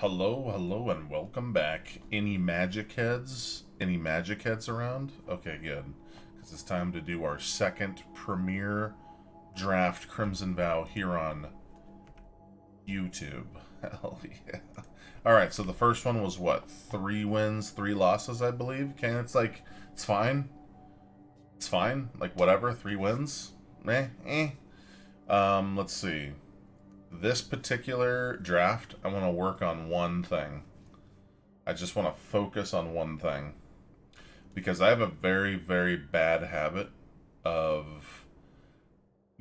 Hello, hello, and welcome back. Any magic heads? Any magic heads around? Okay, good. Because it's time to do our second premiere draft Crimson Vow here on YouTube. Hell yeah. Alright, so the first one was what? 3 wins, 3 losses, I believe? Okay, it's fine. It's fine. Like, whatever, 3 wins. Eh. Let's see. This particular draft, I want to work on one thing. I just want to focus on one thing. Because I have a very, very bad habit of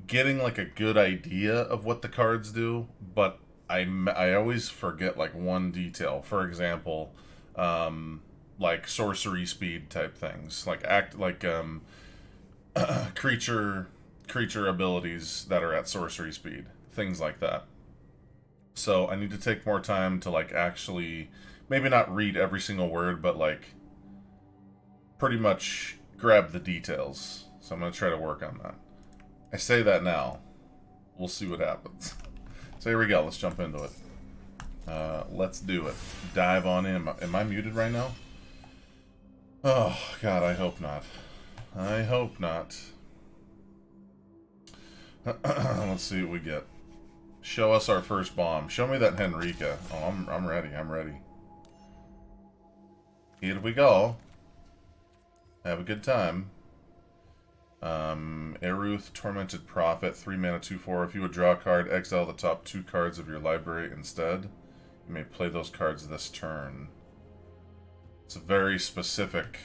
getting like a good idea of what the cards do, but I always forget like one detail. For example, like sorcery speed type things, like creature creature abilities that are at sorcery speed, things like that. So I need to take more time to like actually maybe not read every single word, but like pretty much grab the details. So I'm going to try to work on that. I say that now. We'll see what happens. So here we go. Let's jump into it. Let's do it. Dive on in. Am I muted right now? Oh, God, I hope not. I hope not. Let's see what we get. Show us our first bomb. Show me that Henrika. Oh, I'm ready. I'm ready. Here we go. Have a good time. Eruth, Tormented Prophet, 3 mana, 2/4. If you would draw a card, exile the top 2 cards of your library instead. You may play those cards this turn. It's a very specific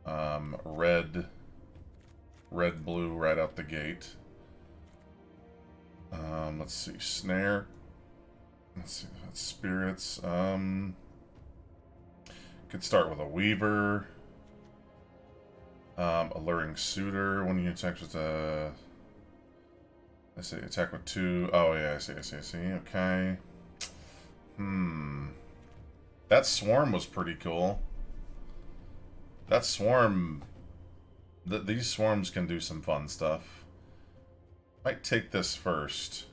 red, blue right out the gate. Let's see, Snare. Let's see, that's Spirits. Could start with a Weaver. Alluring Suitor. When you attack with a... I see, attack with 2. Oh, yeah, I see. Okay. That Swarm was pretty cool. That Swarm... These Swarms can do some fun stuff. Might take this first.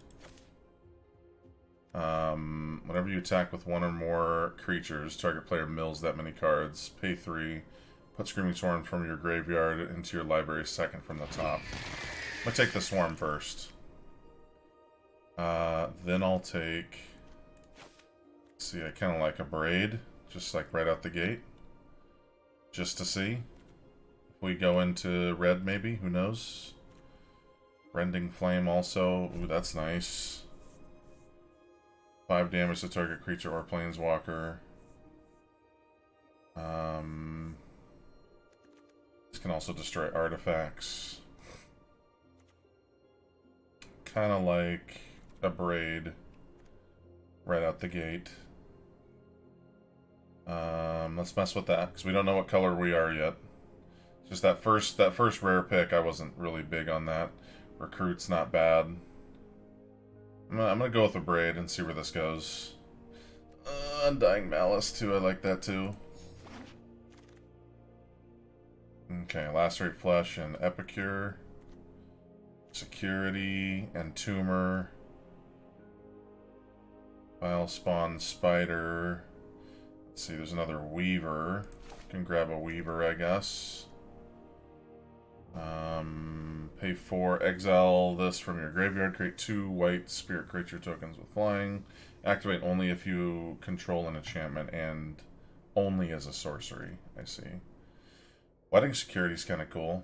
Whenever you attack with 1 or more creatures, target player mills that many cards. Pay 3. Put Screaming Swarm from your graveyard into your library second from the top. I'm going to take the Swarm first. Then I'll take... Let's see, I kind of like a Braid. Just like right out the gate. Just to see. If we go into red maybe, who knows? Rending Flame also. Ooh, that's nice. 5 damage to target creature or planeswalker. This can also destroy artifacts. Kind of like a Braid right out the gate. Let's mess with that because we don't know what color we are yet. Just that first rare pick, I wasn't really big on that. Recruit's not bad. I'm gonna go with a Braid and see where this goes. Undying Malice too, I like that too. Okay, Lacerate Flesh and Epicure. Security and Tumor. Vile Spawn Spider. Let's see, there's another Weaver. Can grab a Weaver, I guess. Pay 4, exile this from your graveyard, create 2 white spirit creature tokens with flying. Activate only if you control an enchantment and only as a sorcery. I see. Wedding Security is kind of cool.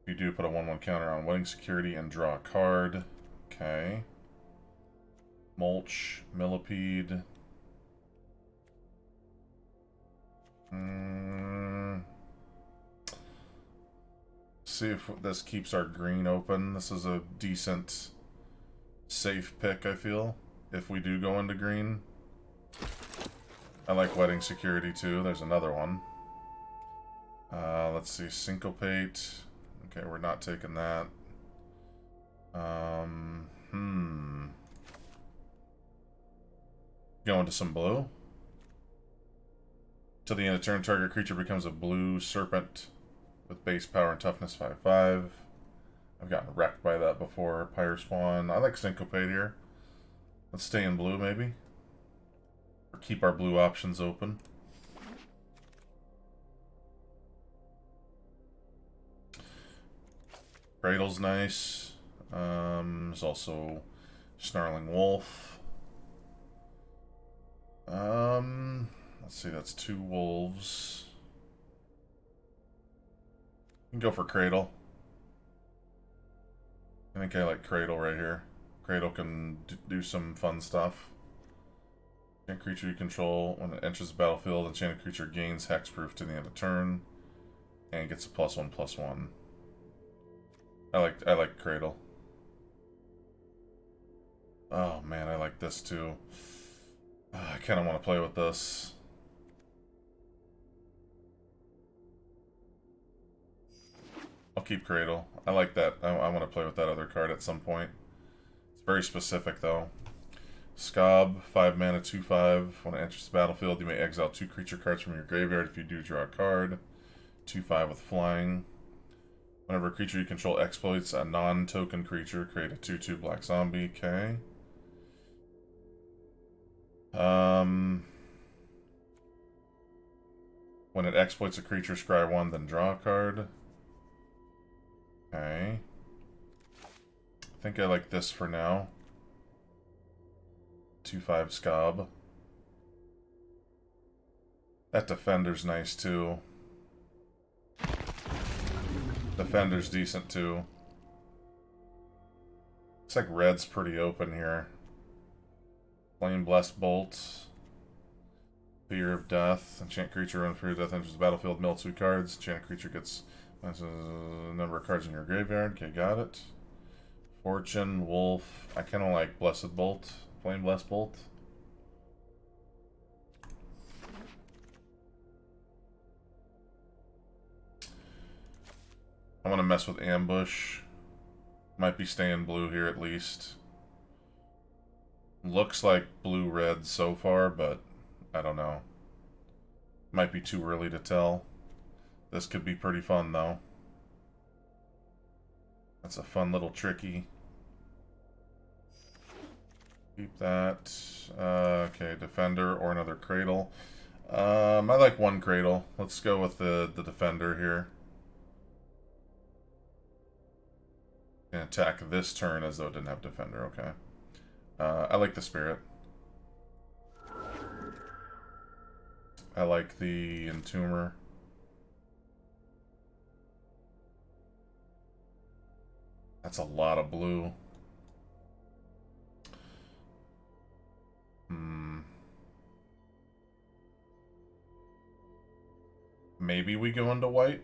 You do put a 1/1 counter on Wedding Security and draw a card. Okay. Mulch, Millipede. See if this keeps our green open. This is a decent, safe pick, I feel, if we do go into green. I like Wedding Security too. There's another one. Let's see, Syncopate. Okay, we're not taking that. Going to some blue. Till the end of turn, target creature becomes a blue serpent with base power and toughness 5/5. I've gotten wrecked by that before. Pyre Spawn. I like Syncopate here. Let's stay in blue, maybe. Or keep our blue options open. Cradle's nice. There's also Snarling Wolf. Let's see, that's 2 wolves. You can go for Cradle. I think I like Cradle right here. Cradle can do some fun stuff. Enchanted creature you control, when it enters the battlefield, enchanted creature gains hexproof to the end of turn, and gets a +1/+1. I like Cradle. Oh man, I like this too. I kind of want to play with this. I'll keep Cradle. I like that. I want to play with that other card at some point. It's very specific though. Scob, 5 mana, 2/5. When it enters the battlefield, you may exile 2 creature cards from your graveyard. If you do, draw a card. 2/5 with flying. Whenever a creature you control exploits a non-token creature, create a 2/2 black zombie. Okay. When it exploits a creature, scry 1, then draw a card. Okay. I think I like this for now. 2/5 Scob. That Defender's nice too. Defender's decent too. Looks like red's pretty open here. Flame Blessed Bolt. Fear of Death. Enchant creature when Fear of Death enters the battlefield, mill 2 cards. Enchant creature gets a number of cards in your graveyard. Okay, got it. Fortune, Wolf. I kind of like Blessed Bolt. Flame Blessed Bolt. I want to mess with Ambush. Might be staying blue here at least. Looks like blue-red so far, but I don't know. Might be too early to tell. This could be pretty fun, though. That's a fun little tricky. Keep that. Okay, Defender or another Cradle. I like 1 Cradle. Let's go with the Defender here. And attack this turn as though it didn't have Defender. Okay. I like the Spirit. I like the Entomber. That's a lot of blue. Maybe we go into white?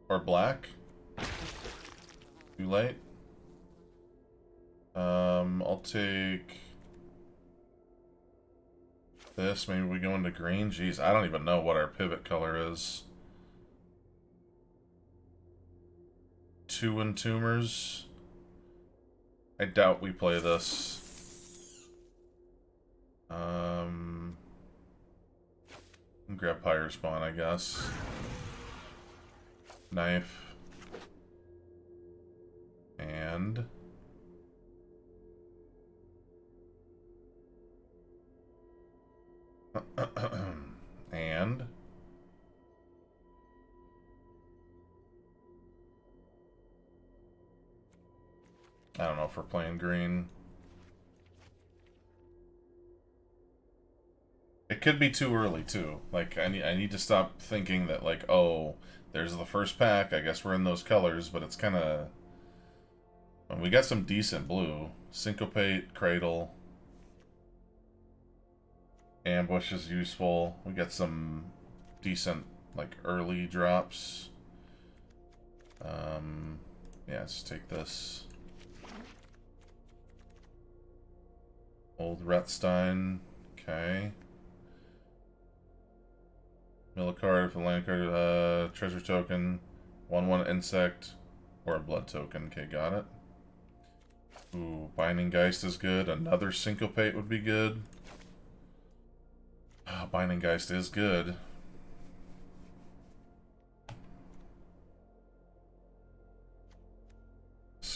Or black? Too late? I'll take this. Maybe we go into green. Jeez, I don't even know what our pivot color is. 2 Entombers. I doubt we play this. Grab Pyre Spawn, I guess. Knife. And... and... I don't know if we're playing green. It could be too early, too. Like, I need to stop thinking that, like, oh, there's the first pack, I guess we're in those colors, but it's kind of... We got some decent blue. Syncopate, Cradle. Ambush is useful. We got some decent, like, early drops. Yeah, let's take this. Old Retstein. Okay. Mill a card for land card, treasure token, 1/1 insect, or a blood token. Okay, got it. Ooh, Binding Geist is good. Another Syncopate would be good. Binding Geist is good.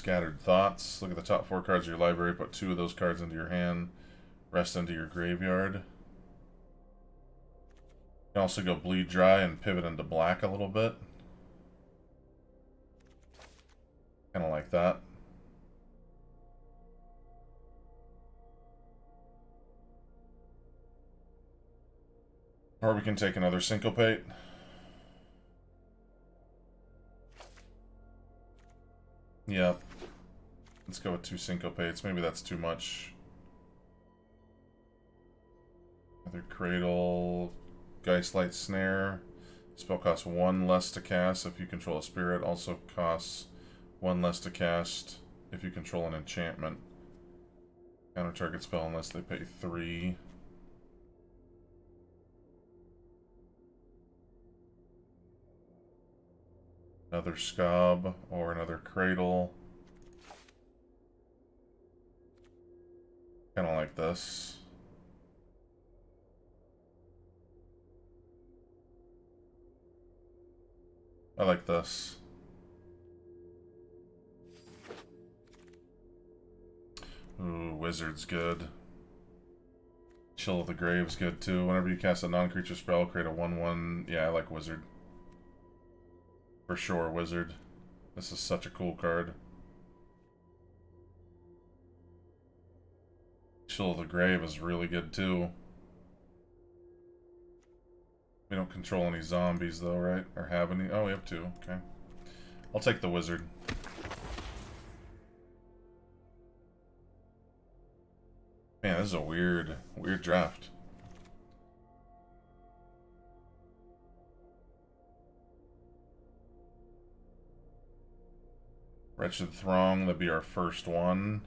Scattered Thoughts. Look at the top 4 cards of your library. Put 2 of those cards into your hand. Rest into your graveyard. You can also go Bleed Dry and pivot into black a little bit. Kind of like that. Or we can take another Syncopate. Yep. Let's go with 2 Syncopates. Maybe that's too much. Another Cradle. Geistlight Snare. Spell costs 1 less to cast if you control a spirit. Also costs 1 less to cast if you control an enchantment. Counter target spell unless they pay 3. Another Scob or another Cradle. Kind of like this. I like this. Ooh, Wizard's good. Chill of the Grave's good too. Whenever you cast a non-creature spell, create a 1/1. Yeah, I like Wizard. For sure, Wizard. This is such a cool card. Chill of the Grave is really good too. We don't control any zombies though, right? Or have any? Oh, we have 2. Okay. I'll take the Wizard. Man, this is a weird draft. Wretched Throng, that'd be our first one.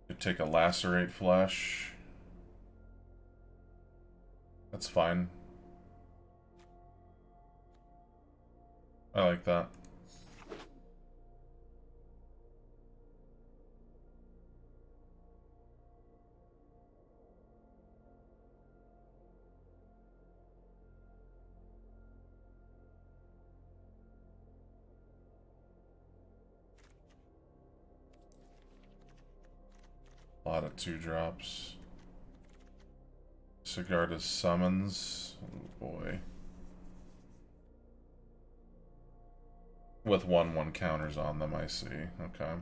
Could take a Lacerate Flesh. That's fine. I like that. A lot of 2-drops. Sigarda's Summons. Oh boy. With 1/1 counters on them, I see. Okay.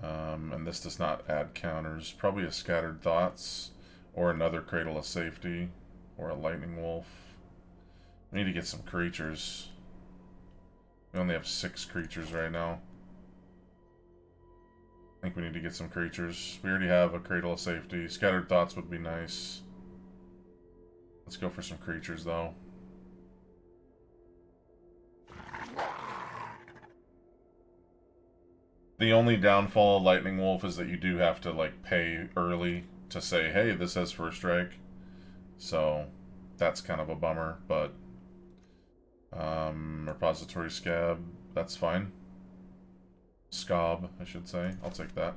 And this does not add counters. Probably a Scattered Thoughts, or another Cradle of Safety, or a Lightning Wolf. We need to get some creatures. We only have 6 creatures right now. I think we need to get some creatures. We already have a Cradle of Safety. Scattered Thoughts would be nice. Let's go for some creatures, though. The only downfall of Lightning Wolf is that you do have to, like, pay early to say, hey, this has first strike. So, that's kind of a bummer, but... Repository Scab, that's fine. Scob, I should say. I'll take that.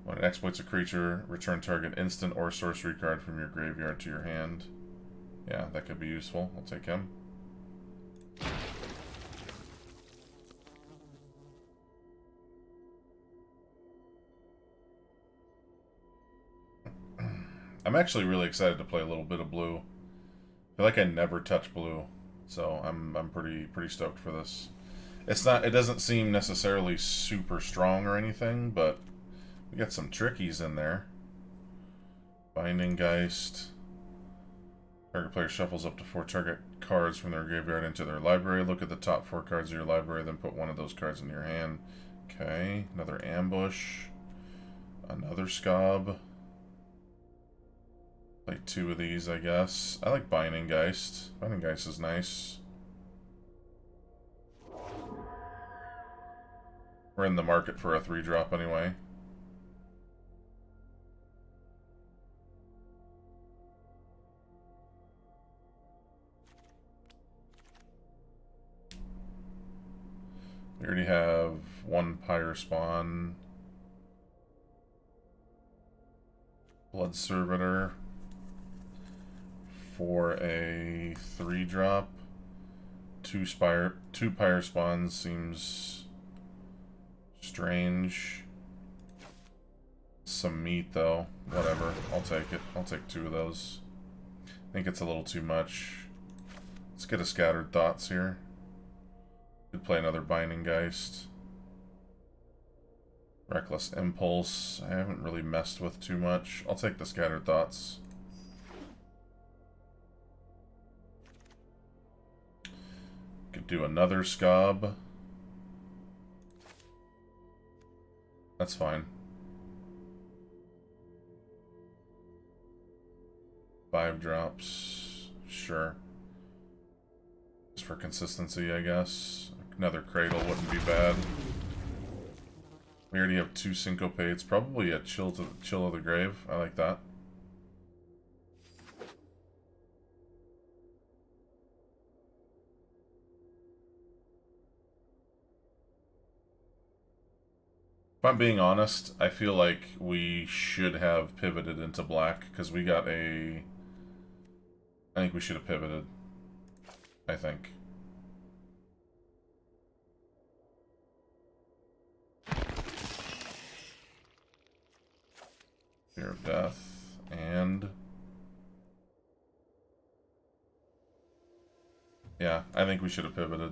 When it exploits a creature, return target instant or sorcery card from your graveyard to your hand. Yeah, that could be useful. I'll take him. I'm actually really excited to play a little bit of blue. I feel like I never touch blue, so I'm pretty stoked for this. It doesn't seem necessarily super strong or anything, but we got some trickies in there. Binding Geist. Target player shuffles up to 4 target cards from their graveyard into their library. Look at the top 4 cards of your library, then put 1 of those cards in your hand. Okay, another Ambush. Another Scob. Play 2 of these, I guess. I like Binding Geist. Binding Geist is nice. We're in the market for a 3-drop anyway. We already have 1 Pyre Spawn. Blood Servitor. for a 3-drop. 2 Pyre Spawns seems strange. Some meat, though. Whatever. I'll take it. I'll take 2 of those. I think it's a little too much. Let's get a Scattered Thoughts here. Could play another Binding Geist. Reckless Impulse. I haven't really messed with too much. I'll take the Scattered Thoughts. Could do another Scob. That's fine. 5 drops. Sure. Just for consistency, I guess. Another Cradle wouldn't be bad. We already have 2 Syncopates. Probably a Chill of the Grave. I like that. If I'm being honest, I feel like we should have pivoted into black, because we got a... I think we should have pivoted. I think. Fear of Death, and... yeah, I think we should have pivoted.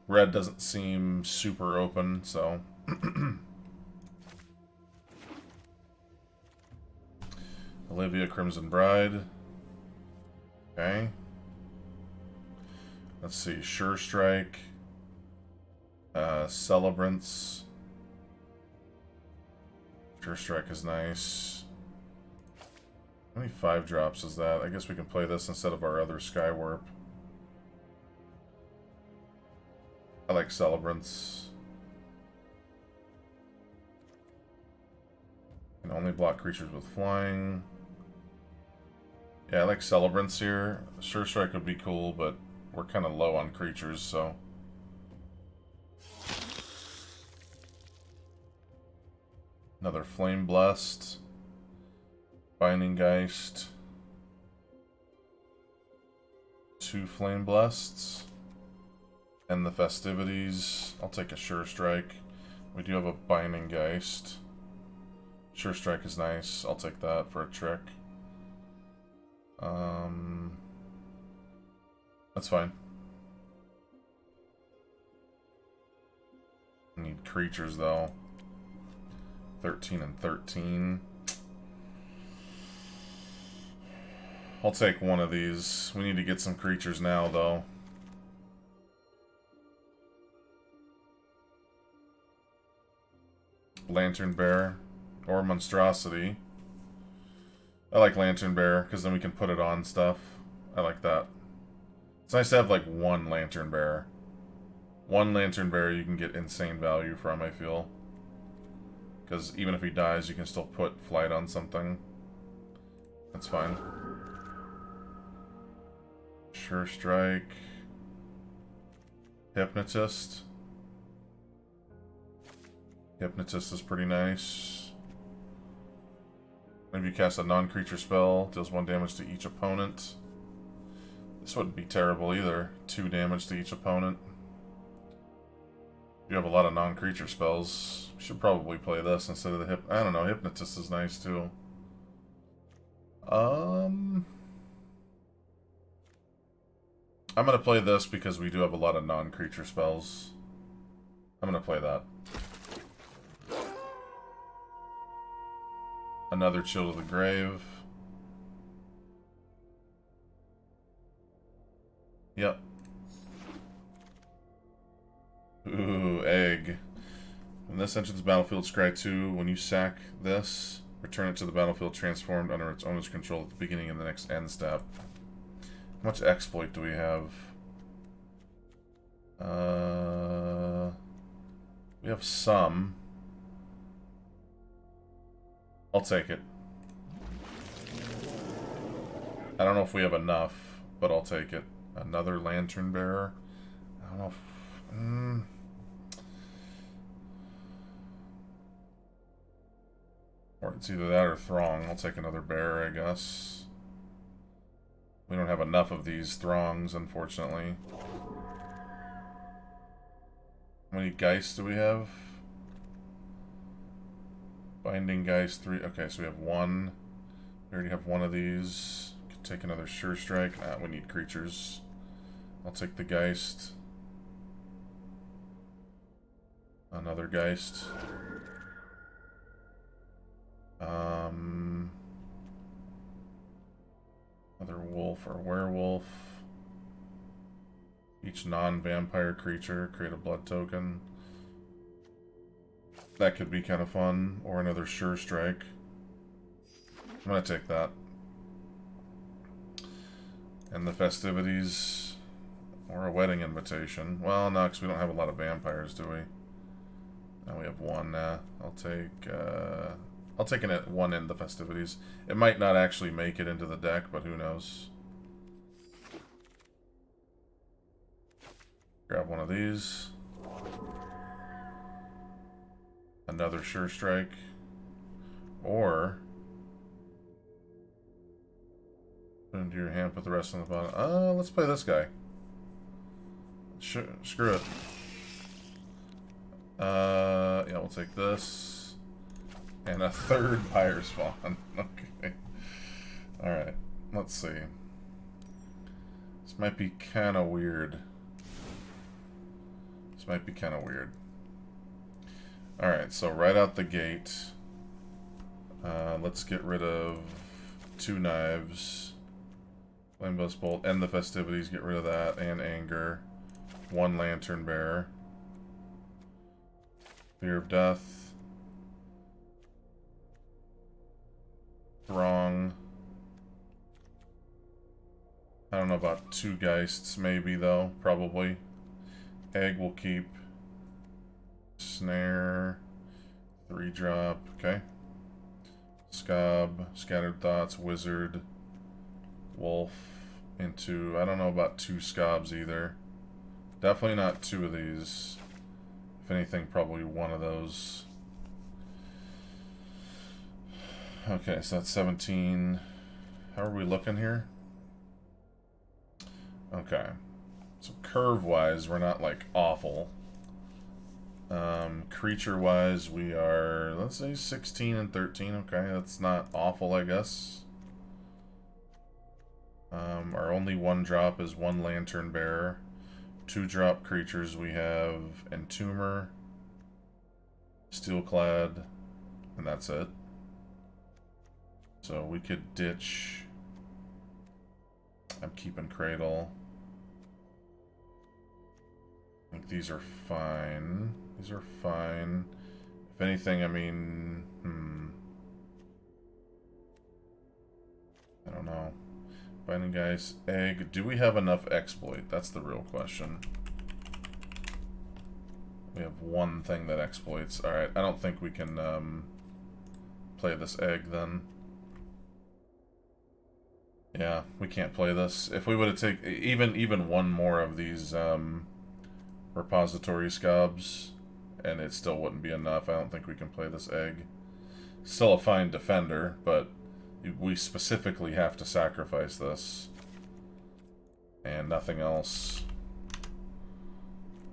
Red doesn't seem super open, so... Olivia, Crimson Bride. Okay. Let's see. Sure Strike. Celebrants. Sure Strike is nice. How many 5-drops is that? I guess we can play this instead of our other Skywarp. I like Celebrants. Can only block creatures with flying. Yeah, I like Celebrants here. Sure Strike would be cool, but we're kind of low on creatures, so... Another Flame Blessed. Binding Geist. 2 Flame Blesseds. And the Festivities. I'll take a Sure Strike. We do have a Binding Geist. Sure Strike is nice. I'll take that for a trick. That's fine. I need creatures, though. 13 and 13. I'll take one of these. We need to get some creatures now, though. Lantern Bear. Or Monstrosity. I like Lantern Bear, because then we can put it on stuff. I like that. It's nice to have, like, 1 Lantern Bear. 1 Lantern Bear you can get insane value from, I feel. Because even if he dies, you can still put Flight on something. That's fine. Sure Strike. Hypnotist. Hypnotist is pretty nice. Maybe you cast a non-creature spell, deals 1 damage to each opponent. This wouldn't be terrible either. 2 damage to each opponent. You have a lot of non-creature spells. You should probably play this instead of the I don't know, Hypnotist is nice too. I'm gonna play this because we do have a lot of non-creature spells. I'm gonna play that. Another Chill to the Grave. Yep. Ooh, egg. When this enters the battlefield, scry 2. When you sack this, return it to the battlefield transformed under its owner's control at the beginning of the next end step. How much exploit do we have? We have some. I'll take it. I don't know if we have enough, but I'll take it. Another Lantern Bearer. I don't know if... Or it's either that or Throng. I'll take another bear, I guess. We don't have enough of these throngs, unfortunately. How many Geists do we have? Binding Geist 3. Okay, so we have 1. We already have 1 of these. Could take another Sure Strike. Nah, we need creatures. I'll take the Geist. Another Geist. Another wolf or werewolf. Each non-vampire creature, create a blood token. That could be kind of fun. Or another Sure Strike. I'm gonna take that. And the festivities. Or a wedding invitation. Well, no, because we don't have a lot of vampires, do we? Now we have 1. I'll take an 1 in the festivities. It might not actually make it into the deck, but who knows. Grab 1 of these. Another Sure Strike. Or put into your hand, put the rest on the bottom. Let's play this guy. Screw it. Yeah, we'll take this. And a 3rd Pyre Spawn. Okay. Alright, let's see. This might be kind of weird. Alright, so right out the gate, let's get rid of 2 knives. Flameblast Bolt, end the festivities, get rid of that, and anger. 1 Lantern Bearer. Fear of Death. Throng. I don't know about 2 Geists, maybe, though. Probably. Egg will keep. Snare. 3-drop. Okay. Scob. Scattered Thoughts. Wizard. Wolf. Into... I don't know about 2 Scobs, either. Definitely not 2 of these. If anything, probably 1 of those. Okay, so that's 17. How are we looking here? Okay. So curve-wise, we're not, like, awful. Creature-wise, we are, let's say, 16 and 13. Okay, that's not awful, I guess. Our only 1-drop is 1 Lantern Bearer. 2-drop creatures, we have Entomber, SOUNDCLOUD, and that's it. So we could ditch... I'm keeping Cradle. I think these are fine. These are fine. If anything, I mean... I don't know. Binding Guys, Egg. Do we have enough Exploit? That's the real question. We have 1 thing that exploits. Alright, I don't think we can play this Egg then. Yeah, we can't play this. If we would have taken even 1 more of these repository Scobs, and it still wouldn't be enough, I don't think we can play this Egg. Still a fine defender, but we specifically have to sacrifice this. And nothing else.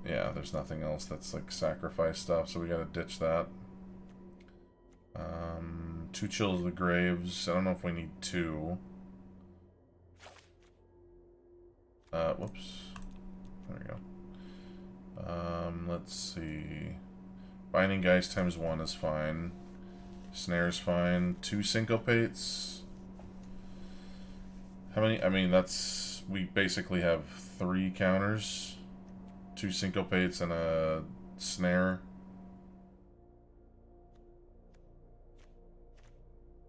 Yeah, there's nothing else that's like sacrifice stuff, so we gotta ditch that. 2 Chills of the Graves. I don't know if we need 2. Whoops. There we go. Let's see. Binding Geist times 1 is fine. Snare's fine. 2 Syncopates. How many? I mean, that's... We basically have 3 counters. 2 Syncopates and a Snare.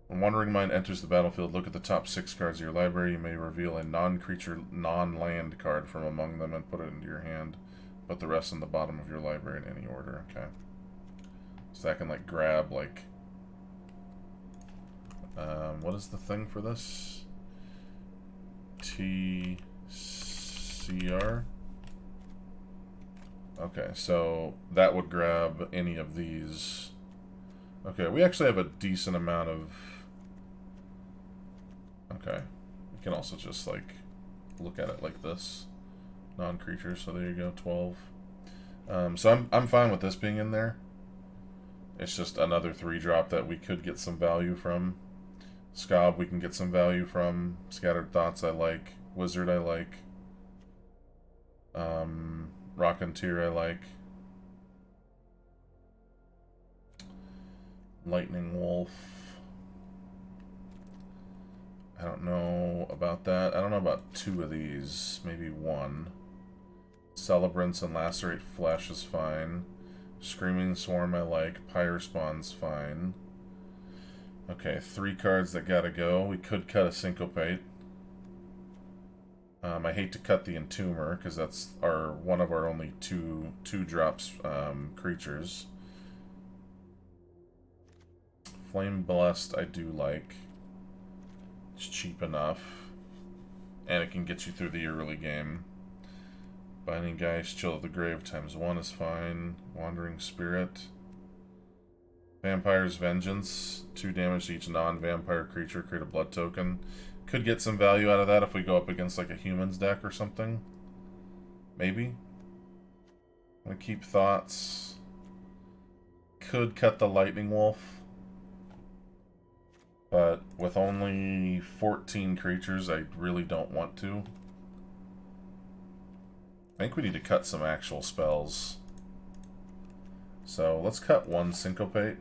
When Wandering Mind enters the battlefield, look at the top 6 cards of your library. You may reveal a non-creature, non-land card from among them and put it into your hand. Put the rest in the bottom of your library in any order. Okay. So I can, like, grab, like... what is the thing for this? TCR? Okay, so that would grab any of these. Okay, we actually have a decent amount of... Okay. We can also just, like, look at it like this. Non-creature, so there you go, 12. So I'm fine with this being in there. It's just another 3-drop that we could get some value from. Scob we can get some value from. Scattered Thoughts I like. Wizard I like. Rocketeer I like. Lightning Wolf. I don't know about that. I don't know about 2 of these. Maybe 1. Celebrants and Lacerate Flesh is fine. Screaming Swarm I like. Pyre Spawn's fine. Okay, 3 cards that gotta go. We could cut a Syncopate. I hate to cut the Entomber because that's one of our only two drops creatures. Flame Blessed I do like. It's cheap enough. And it can get you through the early game. Binding Geist, Chill of the Grave ×1 is fine. Wandering Spirit. Vampire's Vengeance. 2 damage to each non-vampire creature. Create a blood token. Could get some value out of that if we go up against like a humans deck or something. Maybe. I'm gonna keep Thoughts. Could cut the Lightning Wolf. But with only 14 creatures, I really don't want to. I think we need to cut some actual spells. So let's cut 1 Syncopate.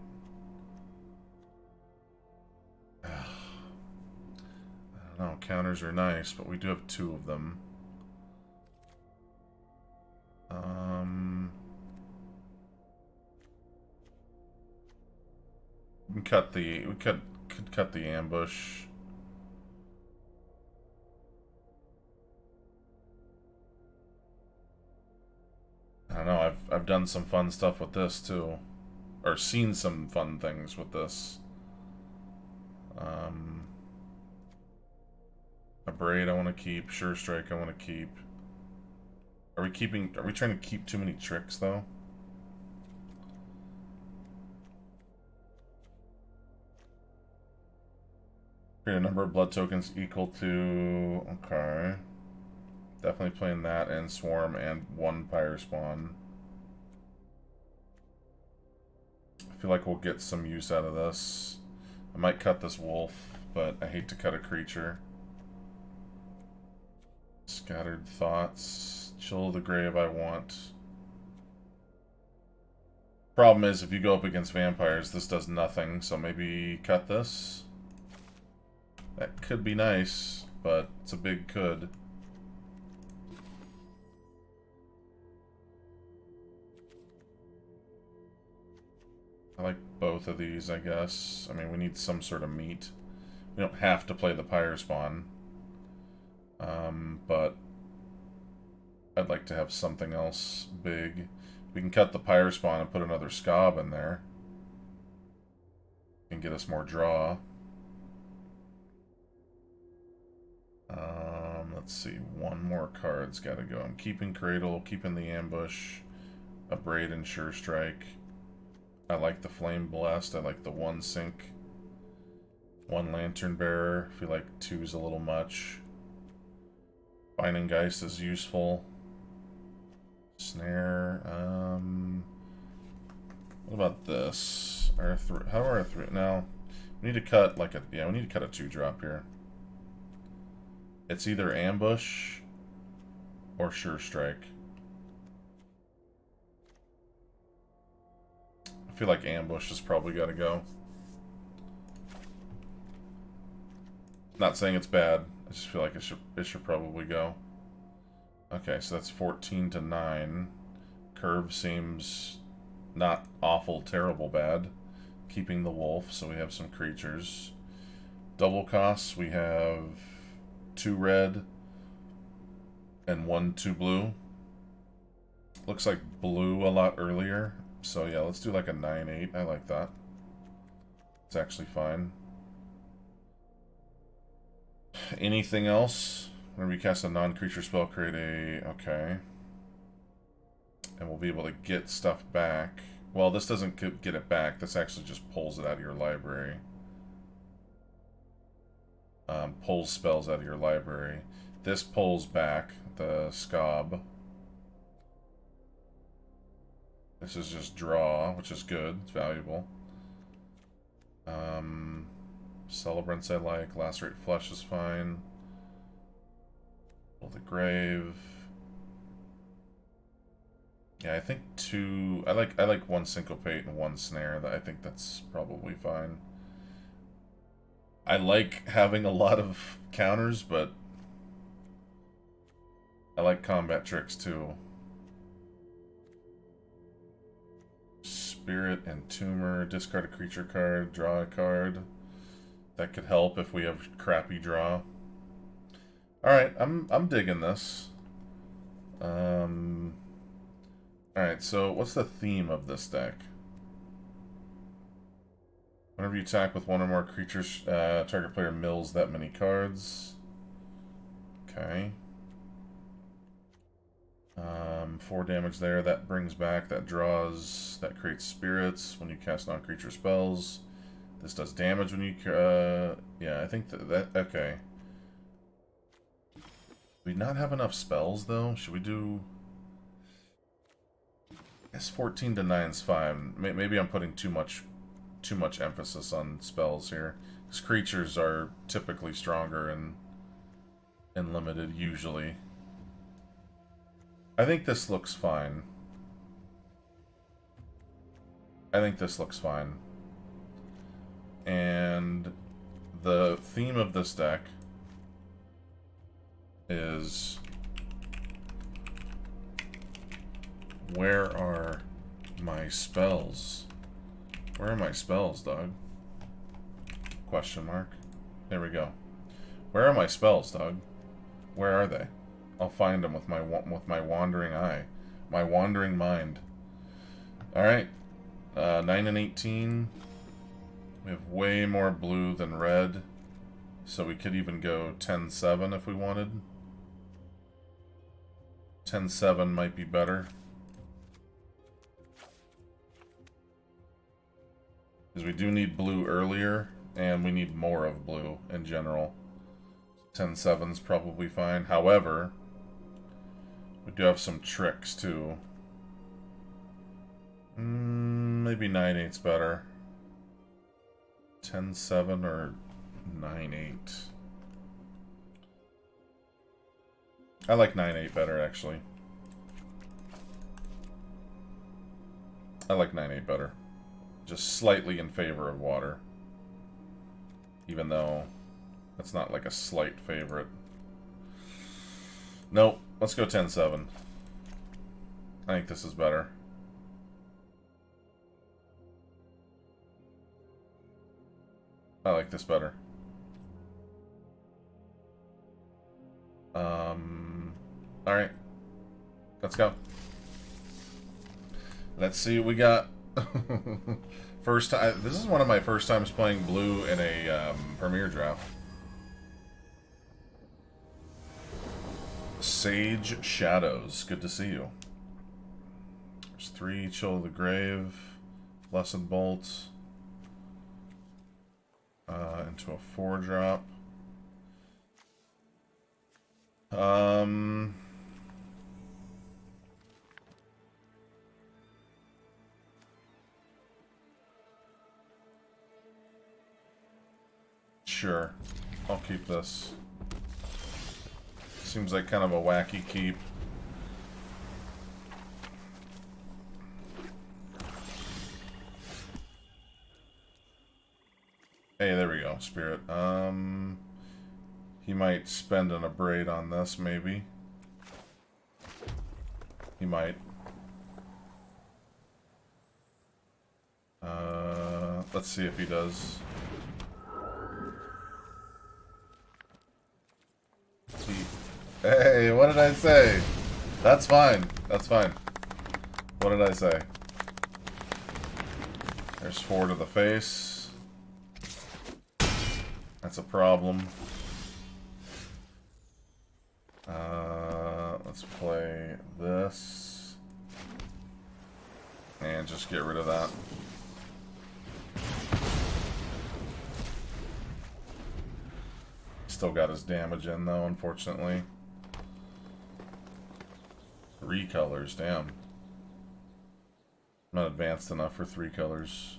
I don't know, counters are nice, but we do have 2 of them. We can cut the could cut the Ambush. I don't know, I've done some fun stuff with this too. Or seen some fun things with this. A Braid I want to keep. Sure Strike I want to keep. Are we trying to keep too many tricks though? Create a number of blood tokens equal to... Okay. Definitely playing that and Swarm and 1 Pyre Spawn. I feel like we'll get some use out of this. I might cut this Wolf, but I hate to cut a creature. Scattered Thoughts. Chill of the Grave I want. Problem is, if you go up against vampires, this does nothing, so maybe cut this? That could be nice, but it's a big could. I like both of these, I guess. I mean, we need some sort of meat. We don't have to play the Pyre Spawn. But I'd like to have something else big. We can cut the Pyre Spawn and put another Scob in there. And get us more draw. Let's see, 1 more card's gotta go. I'm keeping Cradle, keeping the Ambush, a Braid and Sure Strike. I like the Flame Blessed, I like the 1 Sync. 1 Lantern Bearer, I feel like 2's a little much. Binding Geist is useful. Snare, what about this? How are our 3? Now, we need to cut like we need to cut a 2-drop here. It's either Ambush or Sure Strike. I feel like Ambush has probably got to go. Not saying it's bad. I just feel like it should probably go. Okay, so that's 14 to 9. Curve seems not awful, terrible bad. Keeping the Wolf, so we have some creatures. Double costs, we have 2 red and 1 2 blue. Looks like blue a lot earlier. So yeah, let's do like a 9/8. I like that. It's actually fine. Anything else? Whenever you cast a non-creature spell, create a... Okay. And we'll be able to get stuff back. Well, this doesn't get it back. This actually just pulls it out of your library. pulls spells out of your library. This pulls back the Scob. This is just draw, which is good. It's valuable. Celebrants I like. Lacerate Flesh is fine. Pull the Grave. Yeah, I think two. I like one Syncopate and one Snare. I think that's probably fine. I like having a lot of counters, but I like combat tricks too. Spirit and Tumor. Discard a creature card. Draw a card. That could help if we have crappy draw. Alright, I'm digging this. Alright, so what's the theme of this deck? Whenever you attack with one or more creatures, target player mills that many cards. Okay. 4 damage there. That brings back, that draws, that creates spirits when you cast non-creature spells. This does damage when you, yeah, I think that, okay. Do we not have enough spells, though? Should we do... I guess 14 to 9 is fine. Maybe I'm putting too much emphasis on spells here. Because creatures are typically stronger and limited, usually. I think this looks fine. I think this looks fine. And the theme of this deck is... Where are my spells? Where are my spells, dog? Question mark. There we go. Where are my spells, dog? Where are they? I'll find them with my wandering eye, my wandering mind. All right, 9 and 18. We have way more blue than red, so we could even go 10-7 if we wanted. 10-7 might be better. Because we do need blue earlier, and we need more of blue in general. 10-7's probably fine. However, we do have some tricks too. Maybe 9-8's better. 10-7 or 9-8. I like 9-8 better, actually. I like 9-8 better. Just slightly in favor of water. Even though that's not like a slight favorite. Nope. Let's go 10-7. I think this is better. I like this better. Alright. Let's go. Let's see what we got. First time. This is one of my first times playing blue in a Premier draft. Sage Shadows. Good to see you. There's 3. Chill of the Grave. Blessed Bolt. Into a 4-drop. Sure. I'll keep this. Seems like kind of a wacky keep. Hey, there we go, Spirit. He might spend an Abrade on this, maybe. He might. Let's see if he does. Hey, what did I say? That's fine. That's fine. What did I say? There's 4 to the face. That's a problem. Let's play this. And just get rid of that. still got his damage in, though, unfortunately. 3 colors, damn. Not advanced enough for 3 colors.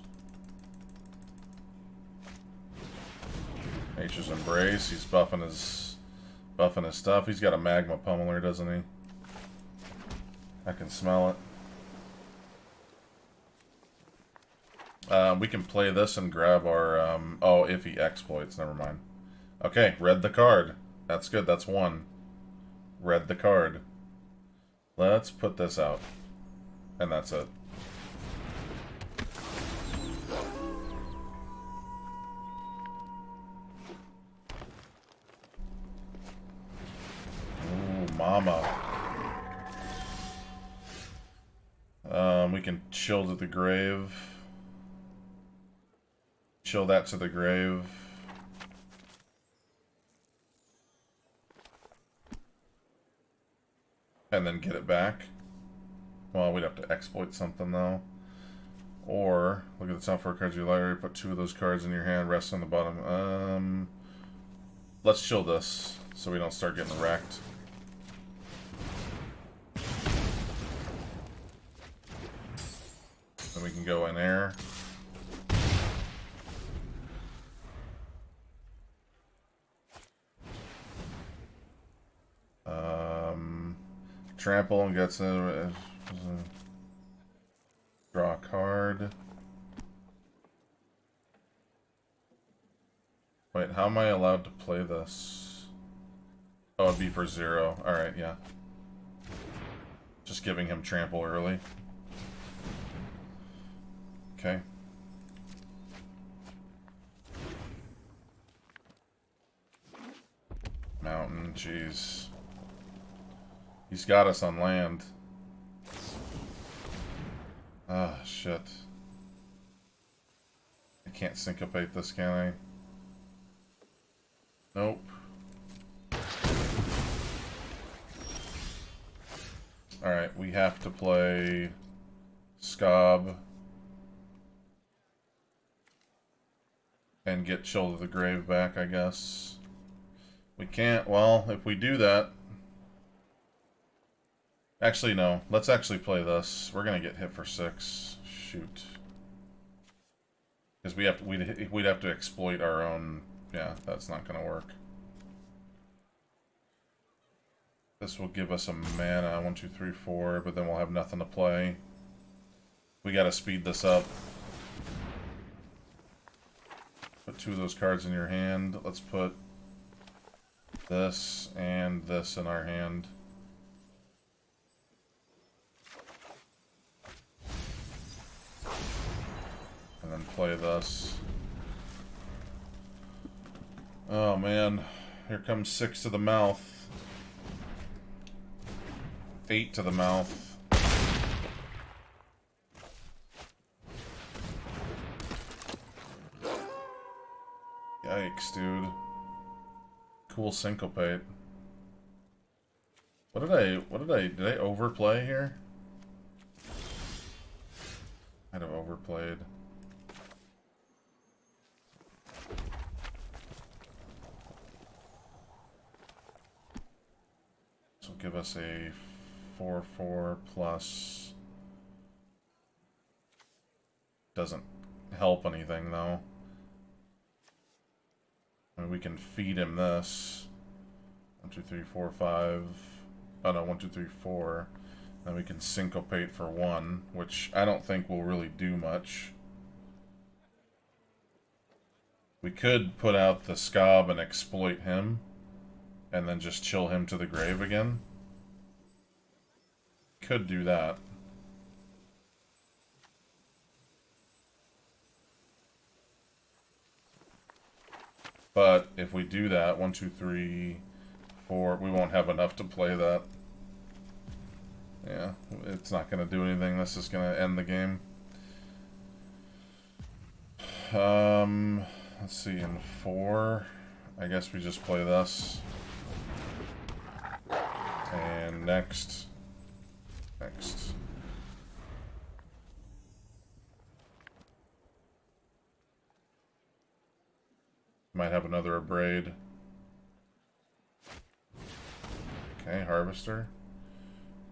Nature's Embrace, he's buffing his stuff. He's got a Magma Pummeler, doesn't he? I can smell it. We can play this and grab our, oh, if he exploits, never mind. Okay, read the card. That's good, that's 1. Read the card. Let's put this out. And that's it. Ooh, mama. We can chill to the grave. Chill that to the grave. And then get it back. Well, we'd have to exploit something, though. Or, look at the top 4 cards of your library, put 2 of those cards in your hand, rest on the bottom. Let's chill this, so we don't start getting wrecked. Then we can go in air. Trample and gets a draw a card. Wait, how am I allowed to play this? Oh, it'd be for 0. Alright, yeah. Just giving him trample early. Okay. Mountain, jeez. He's got us on land. Ah, shit. I can't syncopate this, can I? Nope. Alright, we have to play Scob. And get Chill to the Grave back, I guess. We can't, well, if we do that... Actually, no. Let's actually play this. We're gonna get hit for 6. Shoot. Because we'd have to exploit our own... Yeah, that's not gonna work. This will give us a mana, 1, 2, 3, 4, but then we'll have nothing to play. We gotta speed this up. Put 2 of those cards in your hand. Let's put this and this in our hand. And then play this. Oh man, here comes 6 to the mouth. 8 to the mouth. Yikes, dude. Cool syncopate. Did I overplay here? I'd have overplayed. This will give us a 4/4 plus. Doesn't help anything though. I mean, we can feed him this. 1, 2, 3, 4, 5. Oh no, 1, 2, 3, 4. Then we can syncopate for 1, which I don't think will really do much. We could put out the Scob and exploit him, and then just chill him to the grave again. Could do that. But if we do that, 1, 2, 3, 4, we won't have enough to play that. Yeah, it's not going to do anything. This is going to end the game. Let's see, in 4, I guess we just play this. And next. Might have another Abrade. Okay, Harvester.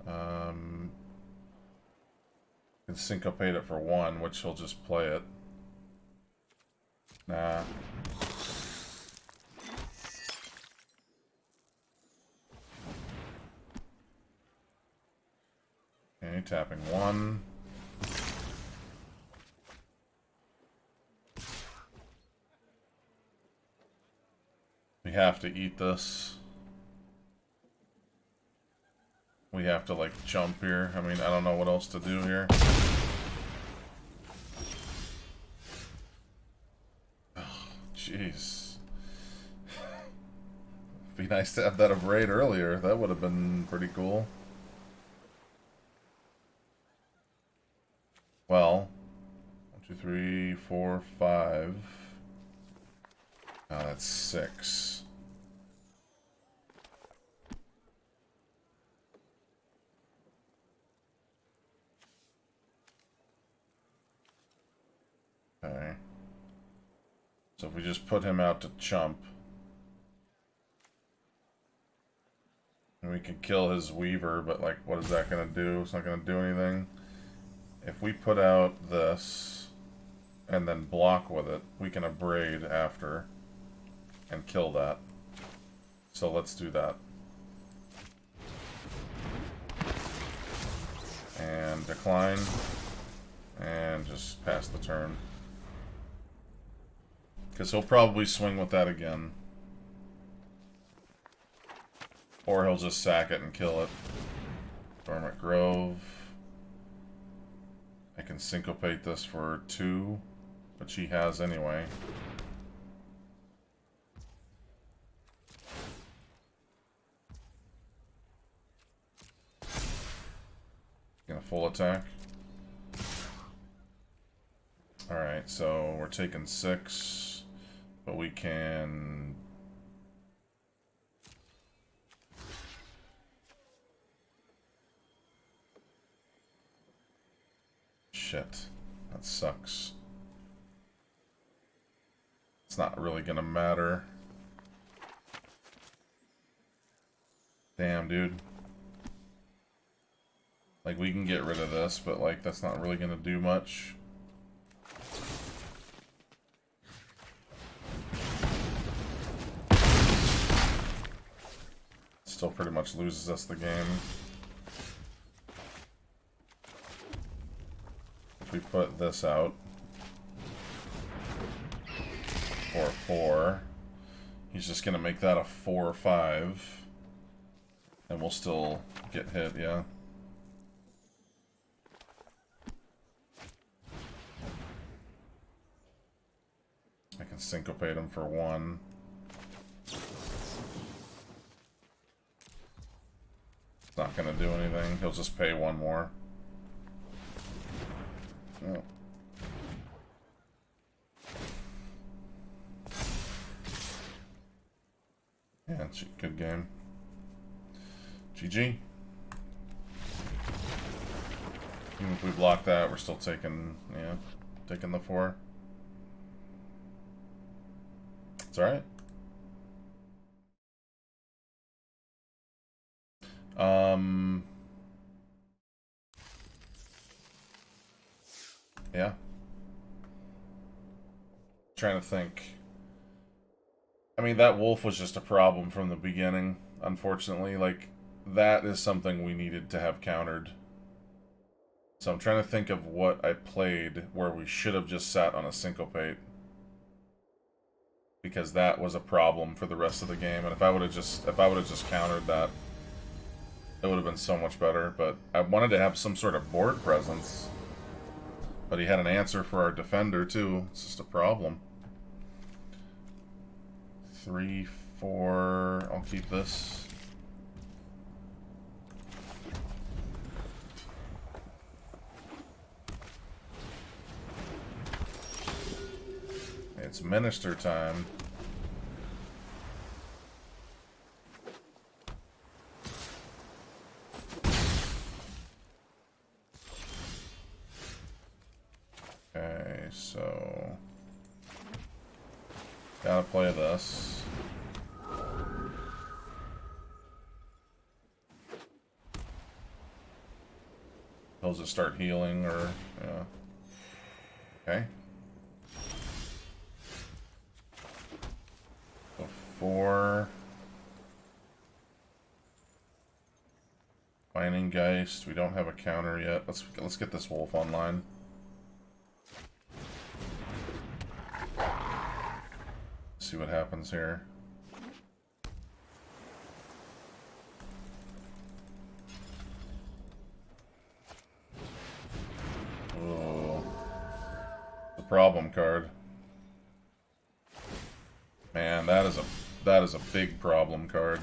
Can syncopate it for 1, which he'll just play it. Nah. Okay, tapping 1. We have to eat this. We have to, like, jump here. I mean, I don't know what else to do here. Oh, jeez. Be nice to have that abrade earlier. That would have been pretty cool. Well, 1, 2, 3, 4, 5. Oh, that's 6. Okay. So if we just put him out to chump, and we can kill his Weaver, but like, what is that gonna do? It's not gonna do anything. If we put out this and then block with it, we can abrade after and kill that. So let's do that. And decline. And just pass the turn. Because he'll probably swing with that again. Or he'll just sack it and kill it. Dormant Grove. I can syncopate this for 2, which he has anyway. Gonna full attack. Alright, so we're taking 6, but we can... Shit, that sucks. It's not really gonna matter. Damn, dude. Like, we can get rid of this, but like, that's not really gonna do much. Still pretty much loses us the game. If we put this out for 4, he's just gonna make that a 4 or 5, and we'll still get hit, yeah. I can syncopate him for 1. It's not gonna do anything. He'll just pay 1 more. Oh. Yeah, it's a good game. GG. Even if we block that, we're still taking, yeah, taking the 4. It's alright. Yeah. Trying to think. I mean, that wolf was just a problem from the beginning, unfortunately. Like, that is something we needed to have countered. So I'm trying to think of what I played where we should have just sat on a syncopate. Because that was a problem for the rest of the game, and if I would have just countered that, it would have been so much better. But I wanted to have some sort of board presence. But he had an answer for our defender too. It's just a problem. 3, 4. I'll keep this. It's minister time. Okay, so gotta play this. He'll just start healing, or yeah. Okay. So 4. Binding Geist. We don't have a counter yet. Let's get this wolf online. See what happens here. Oh, the problem card. Man, that is a big problem card.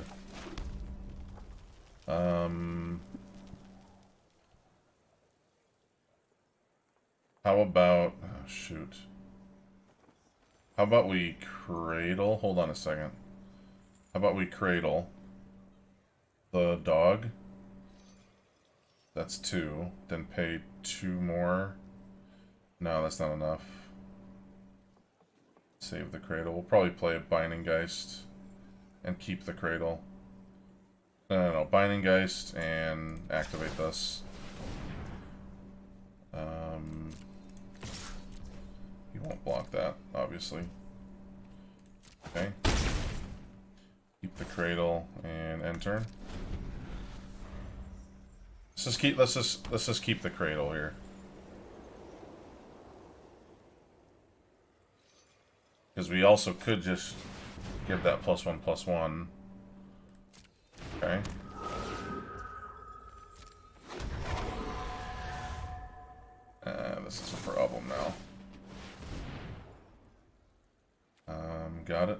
How about, oh shoot. How about we cradle? Hold on a second. How about we cradle the dog? That's 2. Then pay 2 more. No, that's not enough. Save the cradle. We'll probably play a Binding Geist and keep the cradle. No. Binding Geist and activate this. He won't block that, obviously. Okay. Keep the cradle and end turn. Let's just keep the cradle here. Because we also could just give that +1/+1. Okay. This is a problem now. Got it.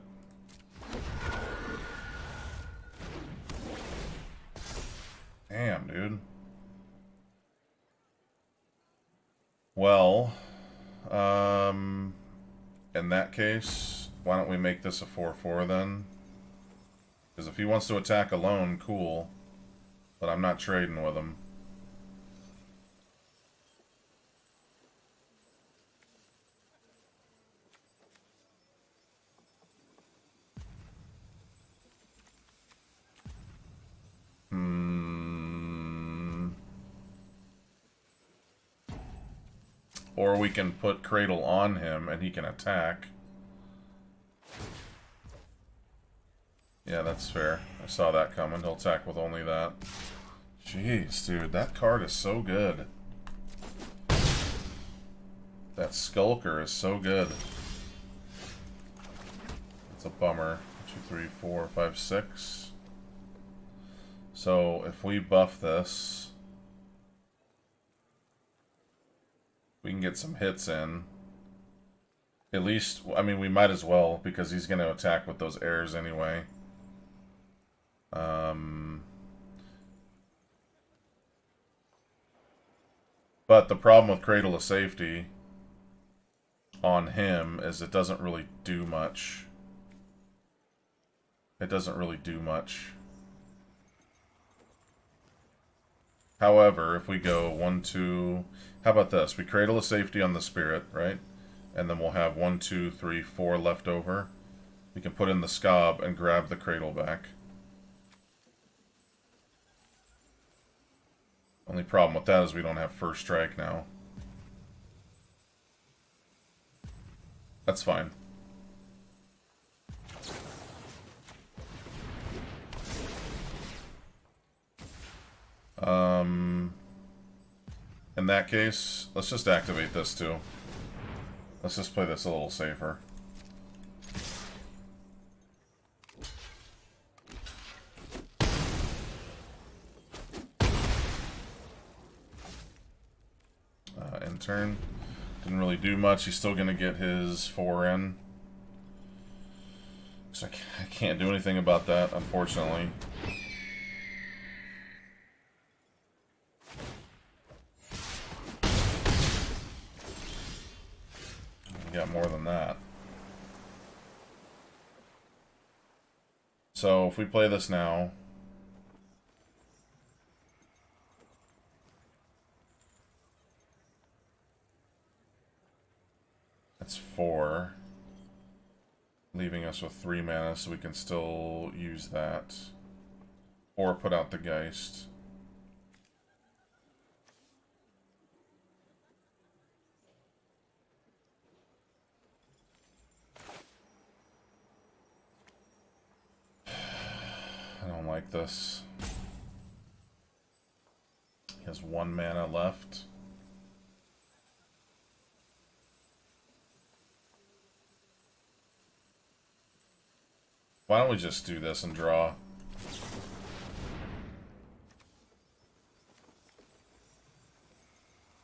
Damn, dude. Well, in that case, why don't we make this a 4/4 then? Because if he wants to attack alone, cool. But I'm not trading with him. Or we can put Cradle on him and he can attack. Yeah, that's fair. I saw that coming. He'll attack with only that. Jeez, dude, that card is so good. That Skulker is so good. It's a bummer. 2, 3, 4, 5, 6. So if we buff this, we can get some hits in. At least, I mean, we might as well, because he's going to attack with those airs anyway. But the problem with Cradle of Safety on him is it doesn't really do much. It doesn't really do much. However, if we go 1, 2... How about this? We Cradle of Safety on the Spirit, right? And then we'll have 1, 2, 3, 4 left over. We can put in the Scob and grab the Cradle back. Only problem with that is we don't have first strike now. That's fine. In that case, let's just activate this too. Let's just play this a little safer. End turn. Didn't really do much. He's still going to get his 4 in. So I can't do anything about that, unfortunately. Got more than that. So if we play this now, that's 4, leaving us with 3 mana, so we can still use that, or put out the Geist. like this. He has 1 mana left. Why don't we just do this and draw?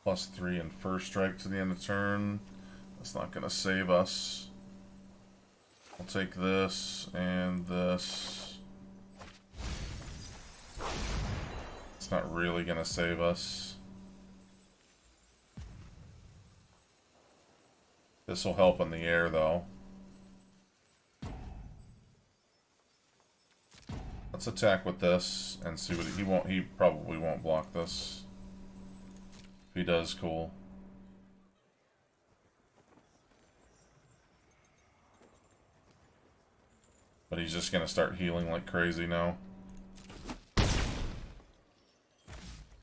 +3 and first strike to the end of turn. That's not going to save us. I'll take this and this. It's not really going to save us. This will help in the air, though. Let's attack with this and see what he probably won't block this. If he does, cool. But he's just gonna start healing like crazy now.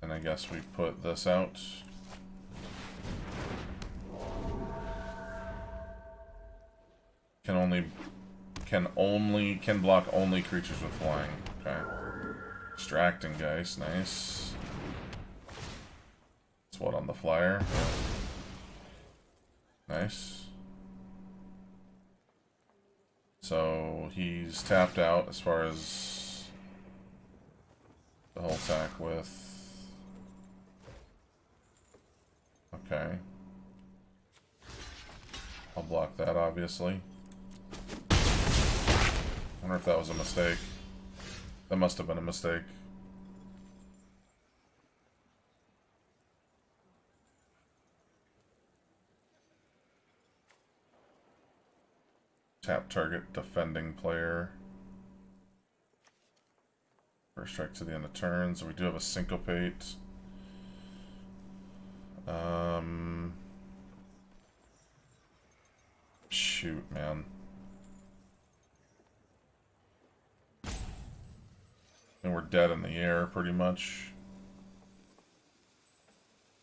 And I guess we put this out. Can block only creatures with flying. Okay. Distracting Geist, nice. That's what on the flyer. Nice. So he's tapped out as far as the whole attack with. Okay. I'll block that, obviously. I wonder if that was a mistake. That must have been a mistake. Tap target defending player. First strike to the end of turn, so we do have a syncopate. Shoot, man. And we're dead in the air, pretty much.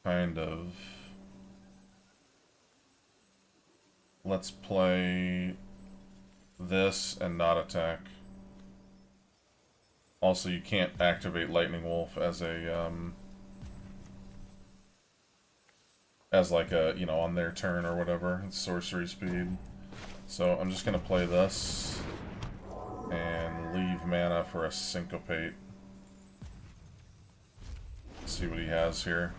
Kind of. Let's play this and not attack. Also, you can't activate Lightning Wolf as a, as like a, you know, on their turn or whatever. It's sorcery speed. So I'm just gonna play this and leave mana for a syncopate. See what he has here.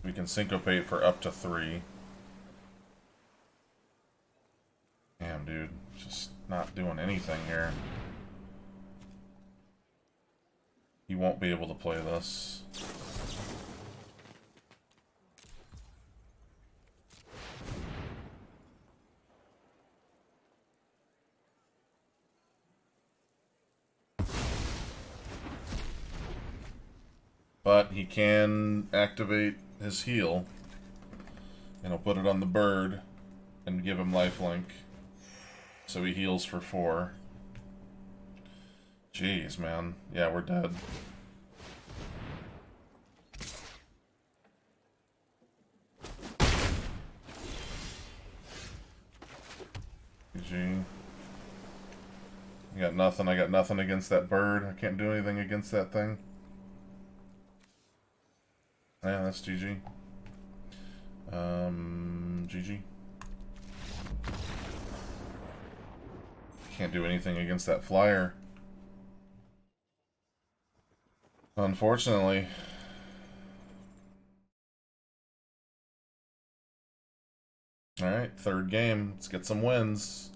We can syncopate for up to 3. Damn, dude. Just not doing anything here. He won't be able to play this. But he can activate his heal. And I'll put it on the bird and give him lifelink. So he heals for 4. Jeez, man. Yeah, we're dead. GG. I got nothing. I got nothing against that bird. I can't do anything against that thing. Yeah, that's GG. GG. Can't do anything against that flyer. Unfortunately. Alright, third game. Let's get some wins.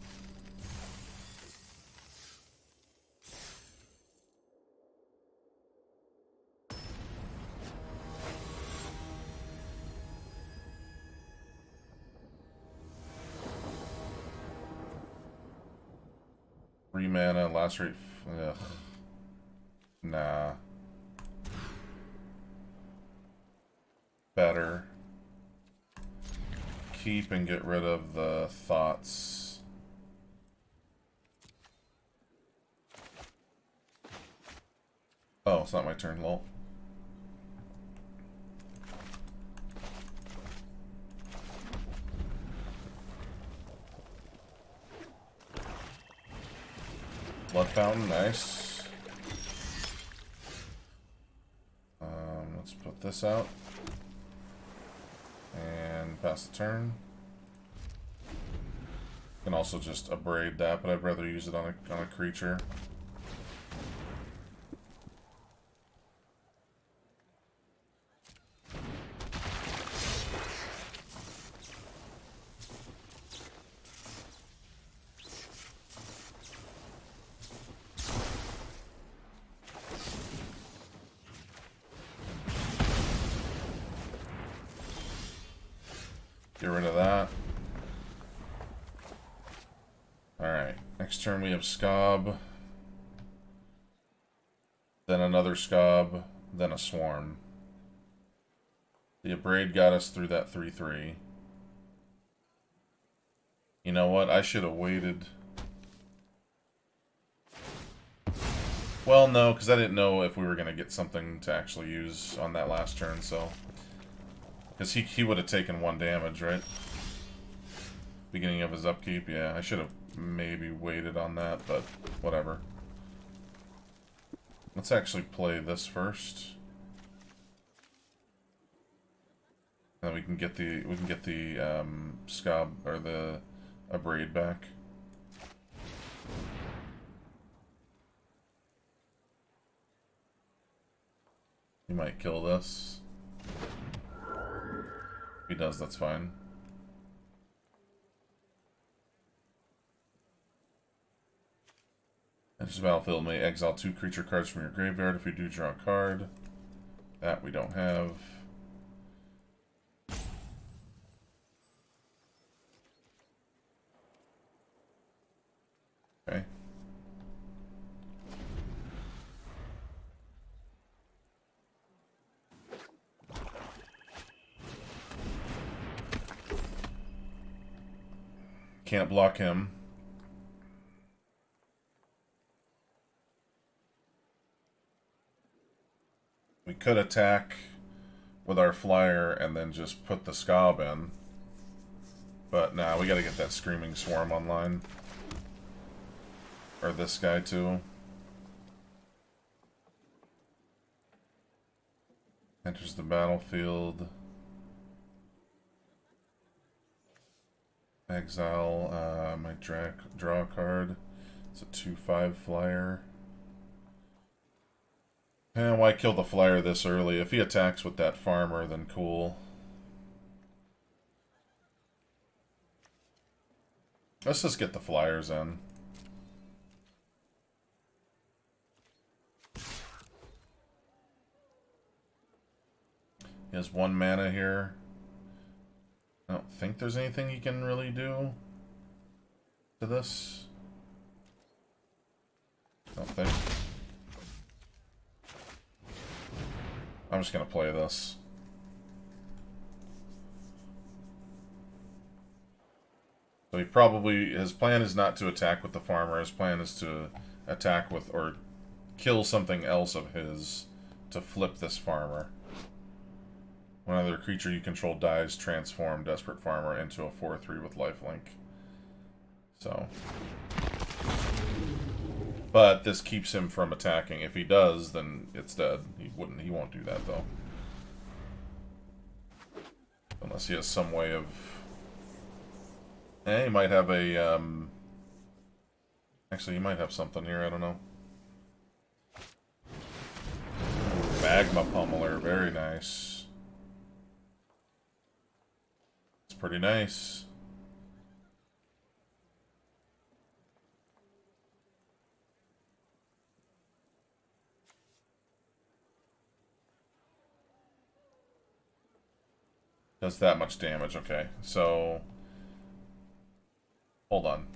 Three mana, last rate. Ugh. Nah. Better. Keep and get rid of the thoughts. Oh, it's not my turn, lol. Blood Fountain, nice. Let's put this out. And pass the turn. Can also just abrade that, but I'd rather use it on a creature. Get rid of that. Alright, next turn we have Scob. Then another Scob, then a Swarm. The Abrade got us through that 3/3. You know what? I should have waited. Well, no, because I didn't know if we were going to get something to actually use on that last turn, so... Because he would have taken 1 damage, right? Beginning of his upkeep, yeah. I should have maybe waited on that, but whatever. Let's actually play this first. And then we can get the Scob or the Abrade back. He might kill this. If he does, that's fine. Enters the battlefield, may exile 2 creature cards from your graveyard if you do draw a card. That we don't have. Okay. Can't block him. We could attack with our flyer and then just put the Scob in. But nah, we gotta get that Screaming Swarm online. Or this guy too. Enters the battlefield. Exile, might draw a card. It's a 2/5 flyer. And why kill the flyer this early? If he attacks with that farmer, then cool. Let's just get the flyers in. He has 1 mana here. I don't think there's anything he can really do to this. I don't think. I'm just gonna play this. So he probably, his plan is not to attack with the farmer, his plan is to attack with, or kill something else of his to flip this farmer. When another creature you control dies, transform Desperate Farmer into a 4/3 with lifelink. So. But this keeps him from attacking. If he does, then it's dead. He won't do that though. Unless he has some way of... he might have a, actually, he might have something here, I don't know. Magma Pummeler, very nice. It's pretty nice. Does that much damage, okay. So, hold on.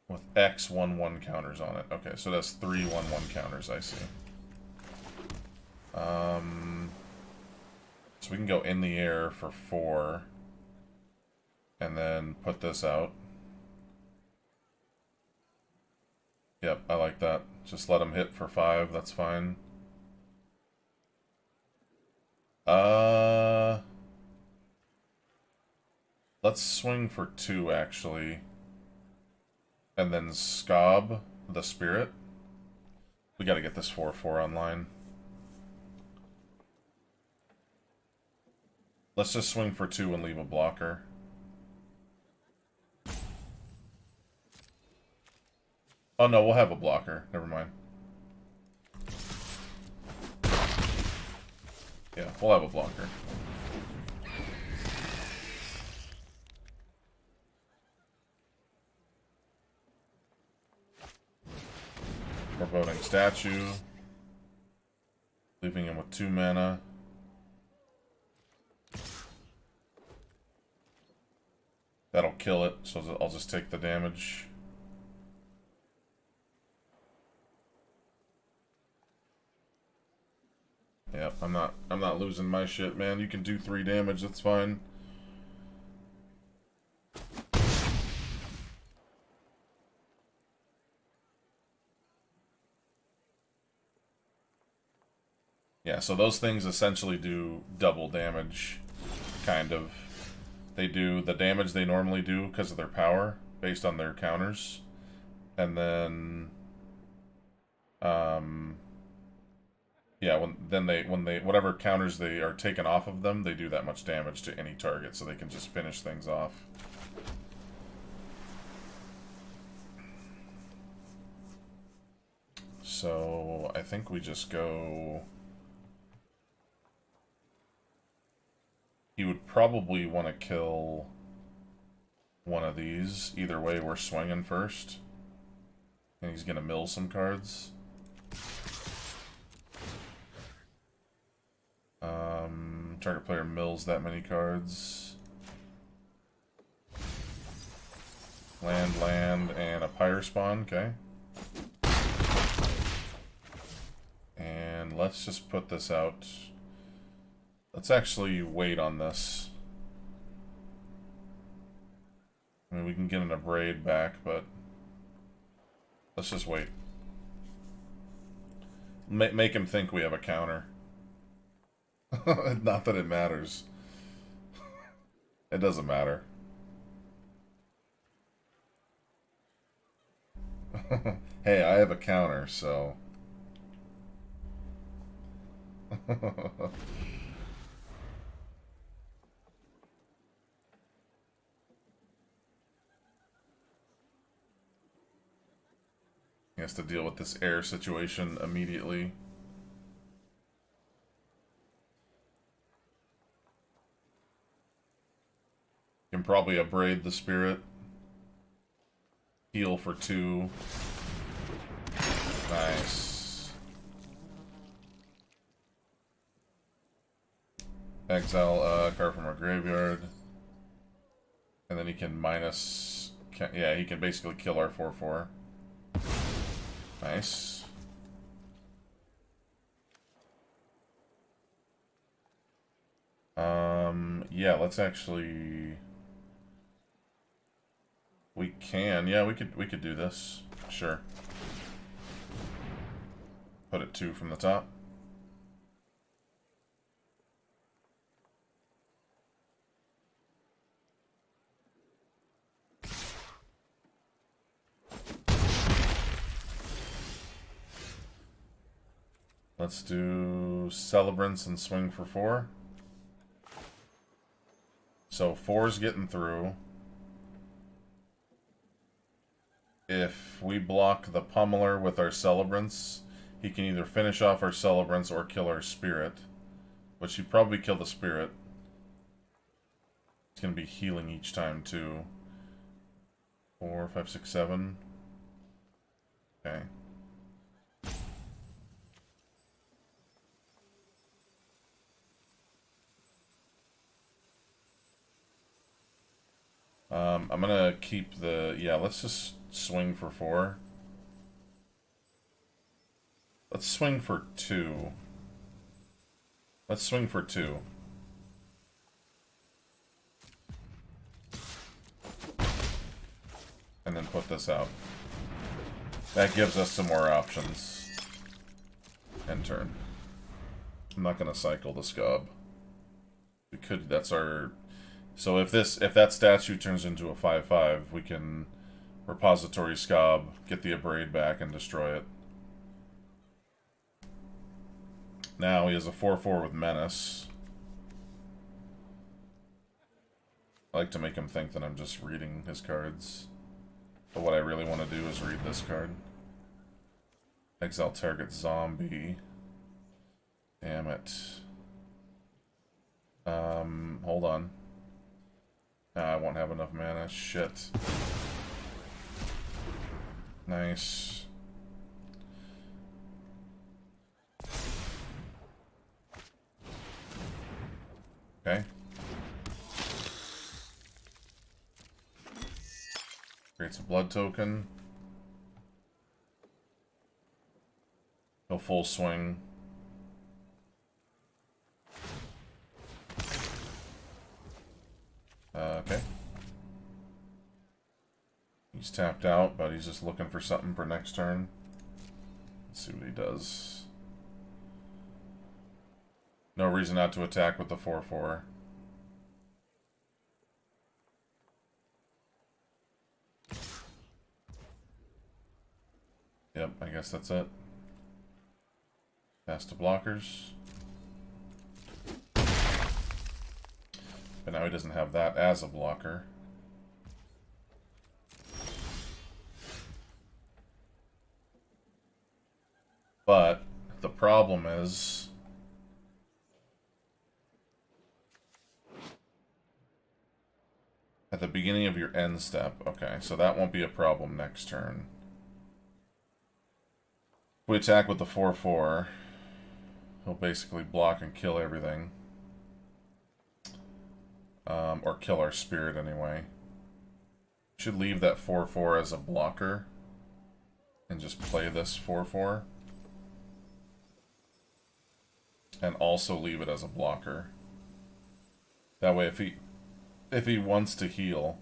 With X 1/1 counters on it. Okay, so that's 3 1/1 counters, I see. So we can go in the air for 4. And then put this out. Yep, I like that. Just let him hit for 5, that's fine. Let's swing for 2, actually. And then Scob, the Spirit. We gotta get this 4/4 online. Let's just swing for 2 and leave a blocker. Oh no, we'll have a blocker. Never mind. Yeah, we'll have a blocker. Foreboding Statue. Leaving him with 2 mana. That'll kill it, so I'll just take the damage. Yep, I'm not losing my shit, man. You can do 3 damage, that's fine. Yeah, so those things essentially do double damage, kind of. They do the damage they normally do because of their power, based on their counters. And then, yeah, when they whatever counters they are taken off of them, they do that much damage to any target, so they can just finish things off. So I think we just go. He would probably want to kill one of these. Either way, we're swinging first. And he's going to mill some cards. Target player mills that many cards. Land, and a Pyre Spawn, okay. And let's just put this out. Let's actually wait on this. I mean, we can get an Abrade back, but let's just wait. Make him think we have a counter. Not that it matters. It doesn't matter. Hey, I have a counter, so... He has to deal with this air situation immediately. Can probably Abrade the Spirit. Heal for 2. Nice. Exile a card from our graveyard. And then he can minus... Yeah, he can basically kill our 4/4. Nice. Yeah, let's actually... We can, yeah, we could do this. Sure. Put it 2 from the top. Let's do Celebrants and swing for 4. So 4's getting through. If we block the Pummeler with our Celebrants, he can either finish off our Celebrants or kill our Spirit. But she'd probably kill the Spirit. It's going to be healing each time, too. 4, 5, 6, 7. Okay. I'm gonna keep the... Yeah, let's just swing for 4. Let's swing for 2. Let's swing for 2. And then put this out. That gives us some more options. End turn. I'm not gonna cycle the Scob. We could... That's our... So if that statue turns into a 5/5, we can Repository Scob, get the Abrade back and destroy it. Now he has a 4/4 with Menace. I like to make him think that I'm just reading his cards. But what I really want to do is read this card. Exile target zombie. Damn it. Hold on. I won't have enough mana. Shit. Nice. Okay. Creates a blood token. Go full swing. Okay. He's tapped out, but he's just looking for something for next turn. Let's see what he does. No reason not to attack with the 4/4. Yep, I guess that's it. Pass to blockers. But now he doesn't have that as a blocker. But the problem is at the beginning of your end step. Okay, so that won't be a problem next turn. If we attack with the 4/4, he'll basically block and kill everything. Or kill our spirit anyway. Should leave that 4/4 as a blocker and just play this 4/4. And also leave it as a blocker. That way if he wants to heal,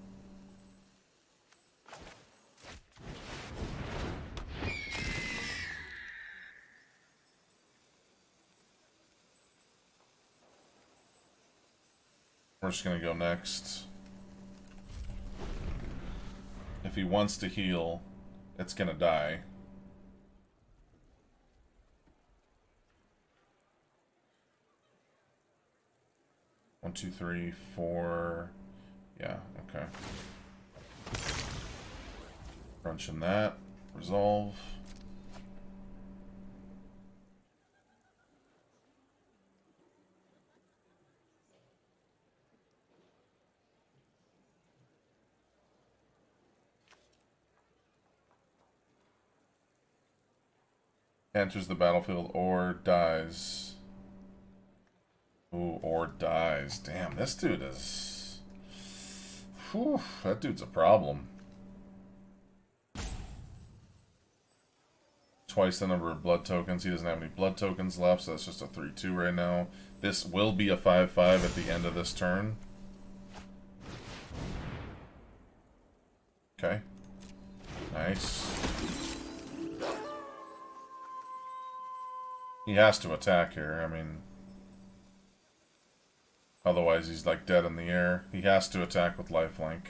we're just gonna go next. If he wants to heal, it's gonna die. One, two, three, four. Yeah, okay. Crunching that. Resolve. Enters the battlefield or dies. Ooh, or dies. Damn, this dude is... Whew, that dude's a problem. Twice the number of blood tokens. He doesn't have any blood tokens left, so that's just a 3/2 right now. This will be a 5/5 at the end of this turn. Okay. Nice. He has to attack here, I mean... Otherwise he's like dead in the air. He has to attack with lifelink.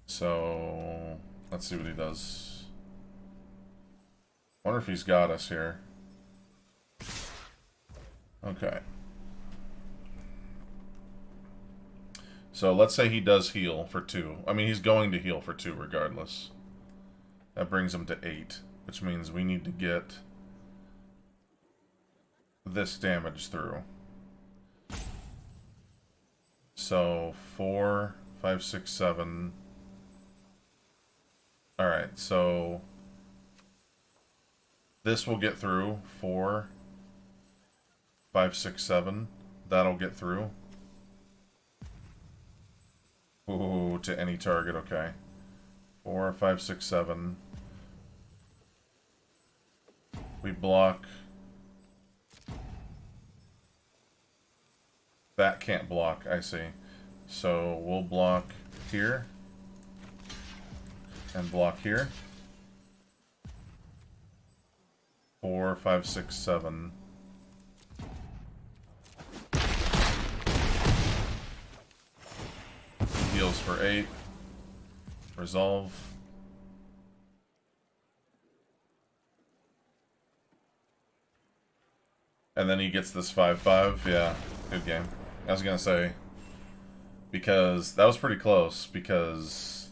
So... let's see what he does. Wonder if he's got us here. Okay. So let's say he does heal for 2. I mean, he's going to heal for 2 regardless. That brings him to 8, which means we need to get this damage through. So 4, 5, 6, 7. Alright, so this will get through. 4, 5, 6, 7. That'll get through. Ooh, to any target, okay. 4, 5, 6, 7. We block. That can't block, I see. So we'll block here. And block here. 4, 5, 6, 7. heals for 8. Resolve. And then he gets this 5/5. Yeah, good game. I was gonna say, because that was pretty close, because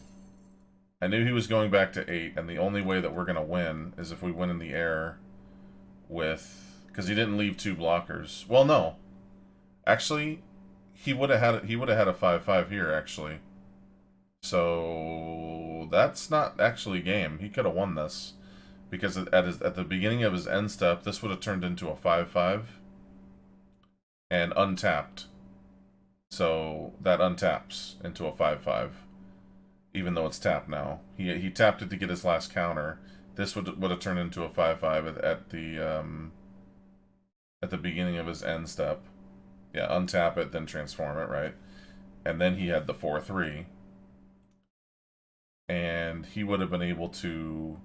I knew he was going back to 8, and the only way that we're gonna win is if we win in the air with, because he didn't leave 2 blockers. Well, no, actually, he would have had a 5/5 here actually. So that's not actually game. He could have won this. Because at the beginning of his end step, this would have turned into a 5/5 and untapped. So that untaps into a 5/5, even though it's tapped now. He tapped it to get his last counter. This would have turned into a 5/5 at the beginning of his end step. Yeah, untap it, then transform it, right? And then he had the 4/3, and he would have been able to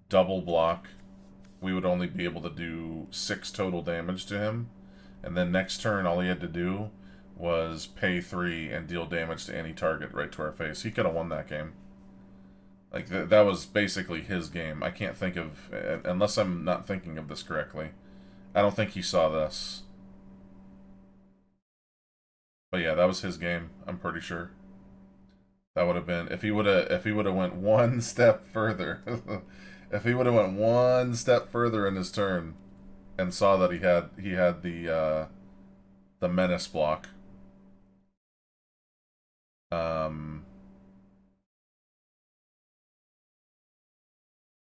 double block. We would only be able to do 6 total damage to him, and then next turn all he had to do was pay 3 and deal damage to any target right to our face. He could have won that game. Like that was basically his game. I can't think of, unless I'm not thinking of this correctly, I don't think he saw this. But yeah, that was his game, I'm pretty sure. That would have been, if he would have went one step further. If he would have went one step further in his turn and saw that he had the menace block,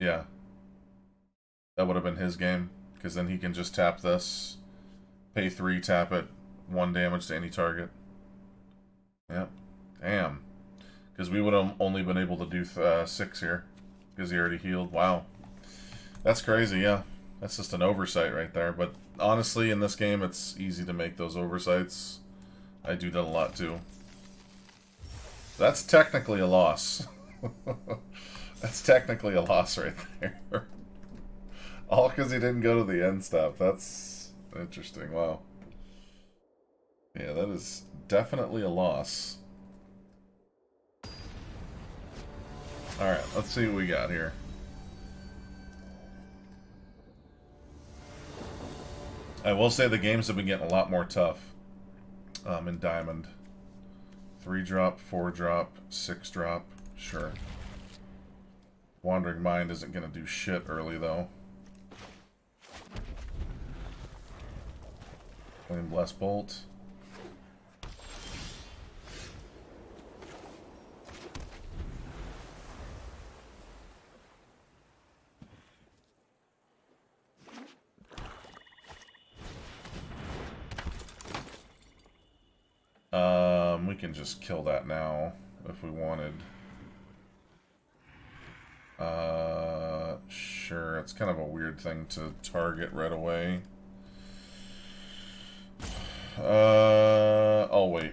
yeah, that would have been his game, because then he can just tap this, pay 3, tap it, 1 damage to any target. Yep. Damn. Because we would have only been able to do 6 here. Because he already healed. Wow. That's crazy, yeah. That's just an oversight right there. But honestly, in this game, it's easy to make those oversights. I do that a lot too. That's technically a loss. That's technically a loss right there. All because he didn't go to the end step. That's interesting. Wow. Yeah, that is definitely a loss. Alright, let's see what we got here. I will say the games have been getting a lot more tough in Diamond. 3-drop, 4-drop, 6-drop, sure. Wandering Mind isn't going to do shit early, though. Flame Blast Bolt. We can just kill that now if we wanted. Sure, it's kind of a weird thing to target right away. I'll wait.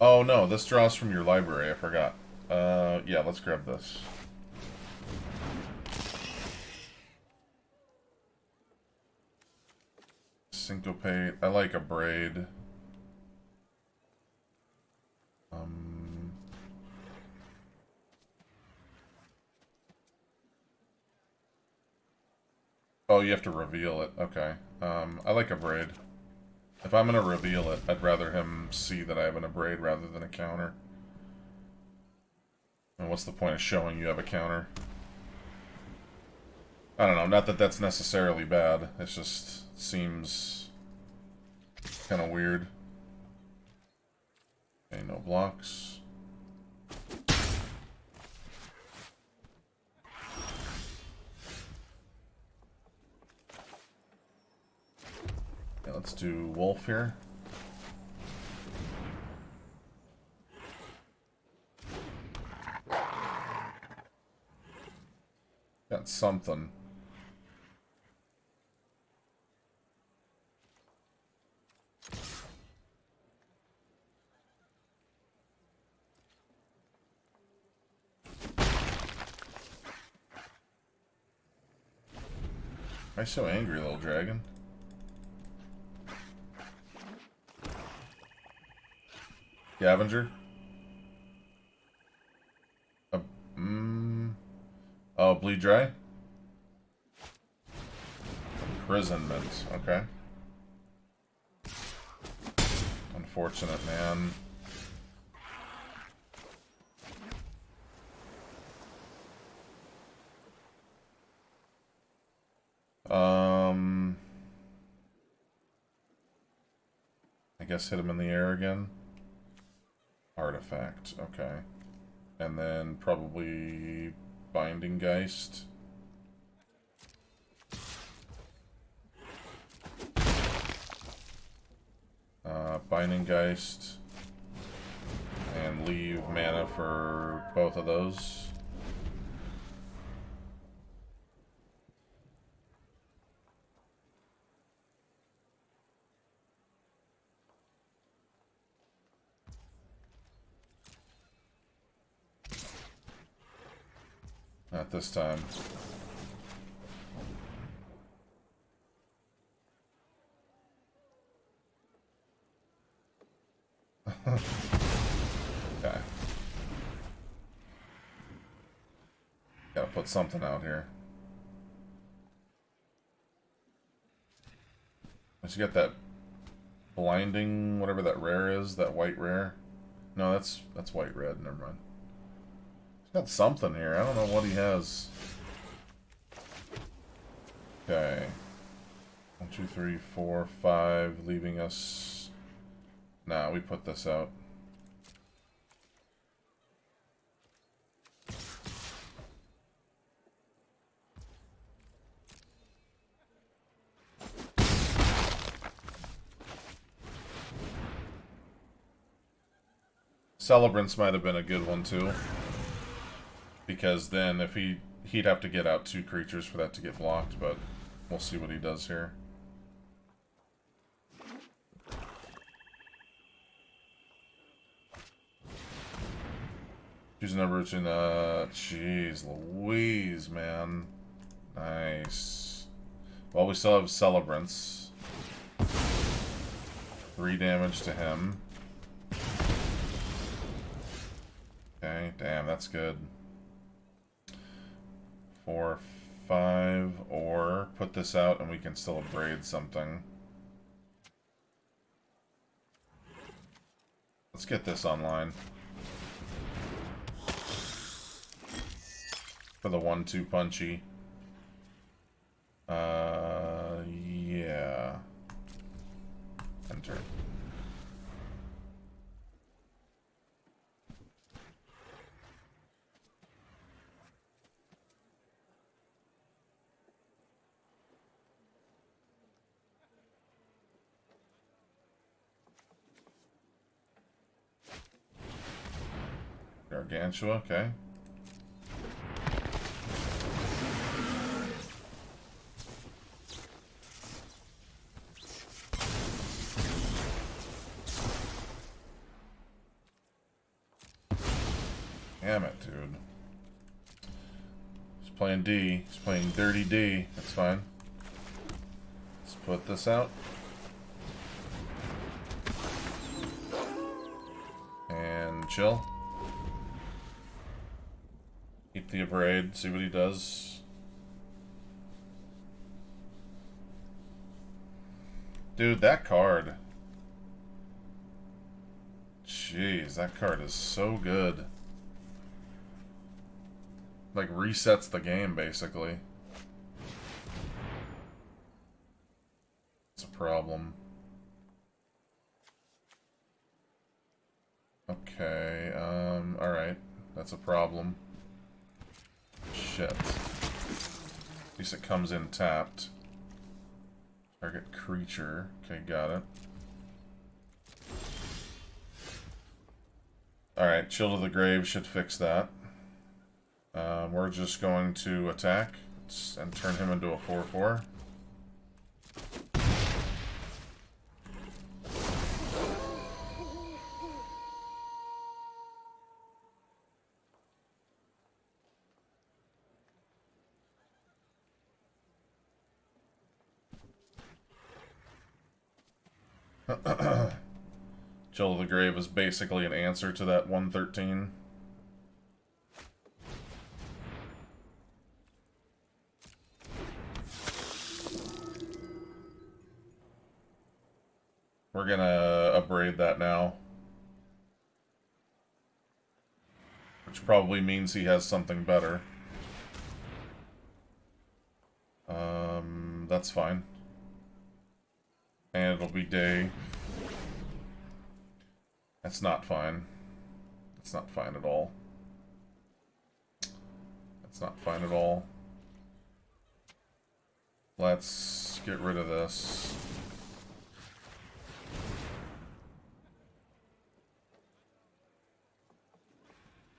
Oh no, this draws from your library, I forgot. Yeah, let's grab this. Syncopate. I like a braid. Oh, you have to reveal it. Okay. I like a braid. If I'm gonna reveal it, I'd rather him see that I have an abrade rather than a counter. And what's the point of showing you have a counter? I don't know, not that that's necessarily bad. It just seems kind of weird. Okay, no blocks. Okay, let's do Wolf here. Got something. Why so angry, little dragon? Scavenger? Oh, bleed dry? Imprisonment, okay. Unfortunate, man. I guess hit him in the air again. Artifact, okay. And then probably Binding Geist. Binding Geist. And leave mana for both of those. Not this time. Okay. Gotta put something out here. Let's get that blinding, whatever that rare is, that white rare. No, that's white red, never mind. He's got something here. I don't know what he has. Okay. 1, 2, 3, 4, 5, leaving us. Nah, we put this out. Celebrants might have been a good one too. Because then if he'd have to get out 2 creatures for that to get blocked, but we'll see what he does here. Choose a number between jeez Louise, man. Nice. Well, we still have Celebrants. 3 damage to him. Okay, damn, that's good. 4, 5, or put this out and we can still abrade something. Let's get this online. For the 1-2 punchy. Yeah. Enter. Gargantua, okay. Damn it, dude. He's playing D. He's playing dirty D. That's fine. Let's put this out. And chill. Keep the abrade, see what he does. Dude, that card. Jeez, that card is so good. Like, resets the game, basically. It's a problem. Okay, alright. That's a problem. Shit. At least it comes in tapped. Target creature. Okay, got it. Alright, Chill to the Grave should fix that. We're just going to attack and turn him into a 4/4. Chill of the Grave is basically an answer to that 113. We're gonna upgrade that now. Which probably means he has something better. That's fine. And it'll be day. That's not fine. That's not fine at all. That's not fine at all. Let's get rid of this.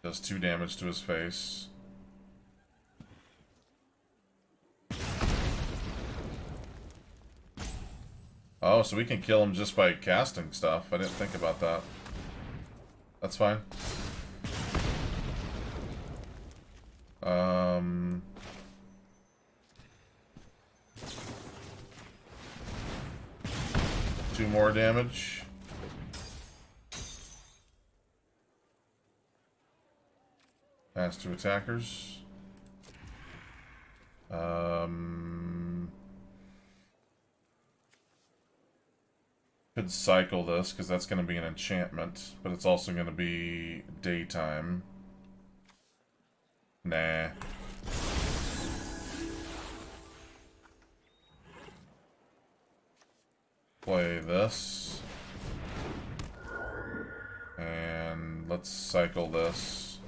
Does 2 damage to his face. Oh, so we can kill him just by casting stuff. I didn't think about that. That's fine. Two more damage. Pass to attackers. Could cycle this, because that's going to be an enchantment, but it's also going to be daytime. Nah. Play this. And let's cycle this.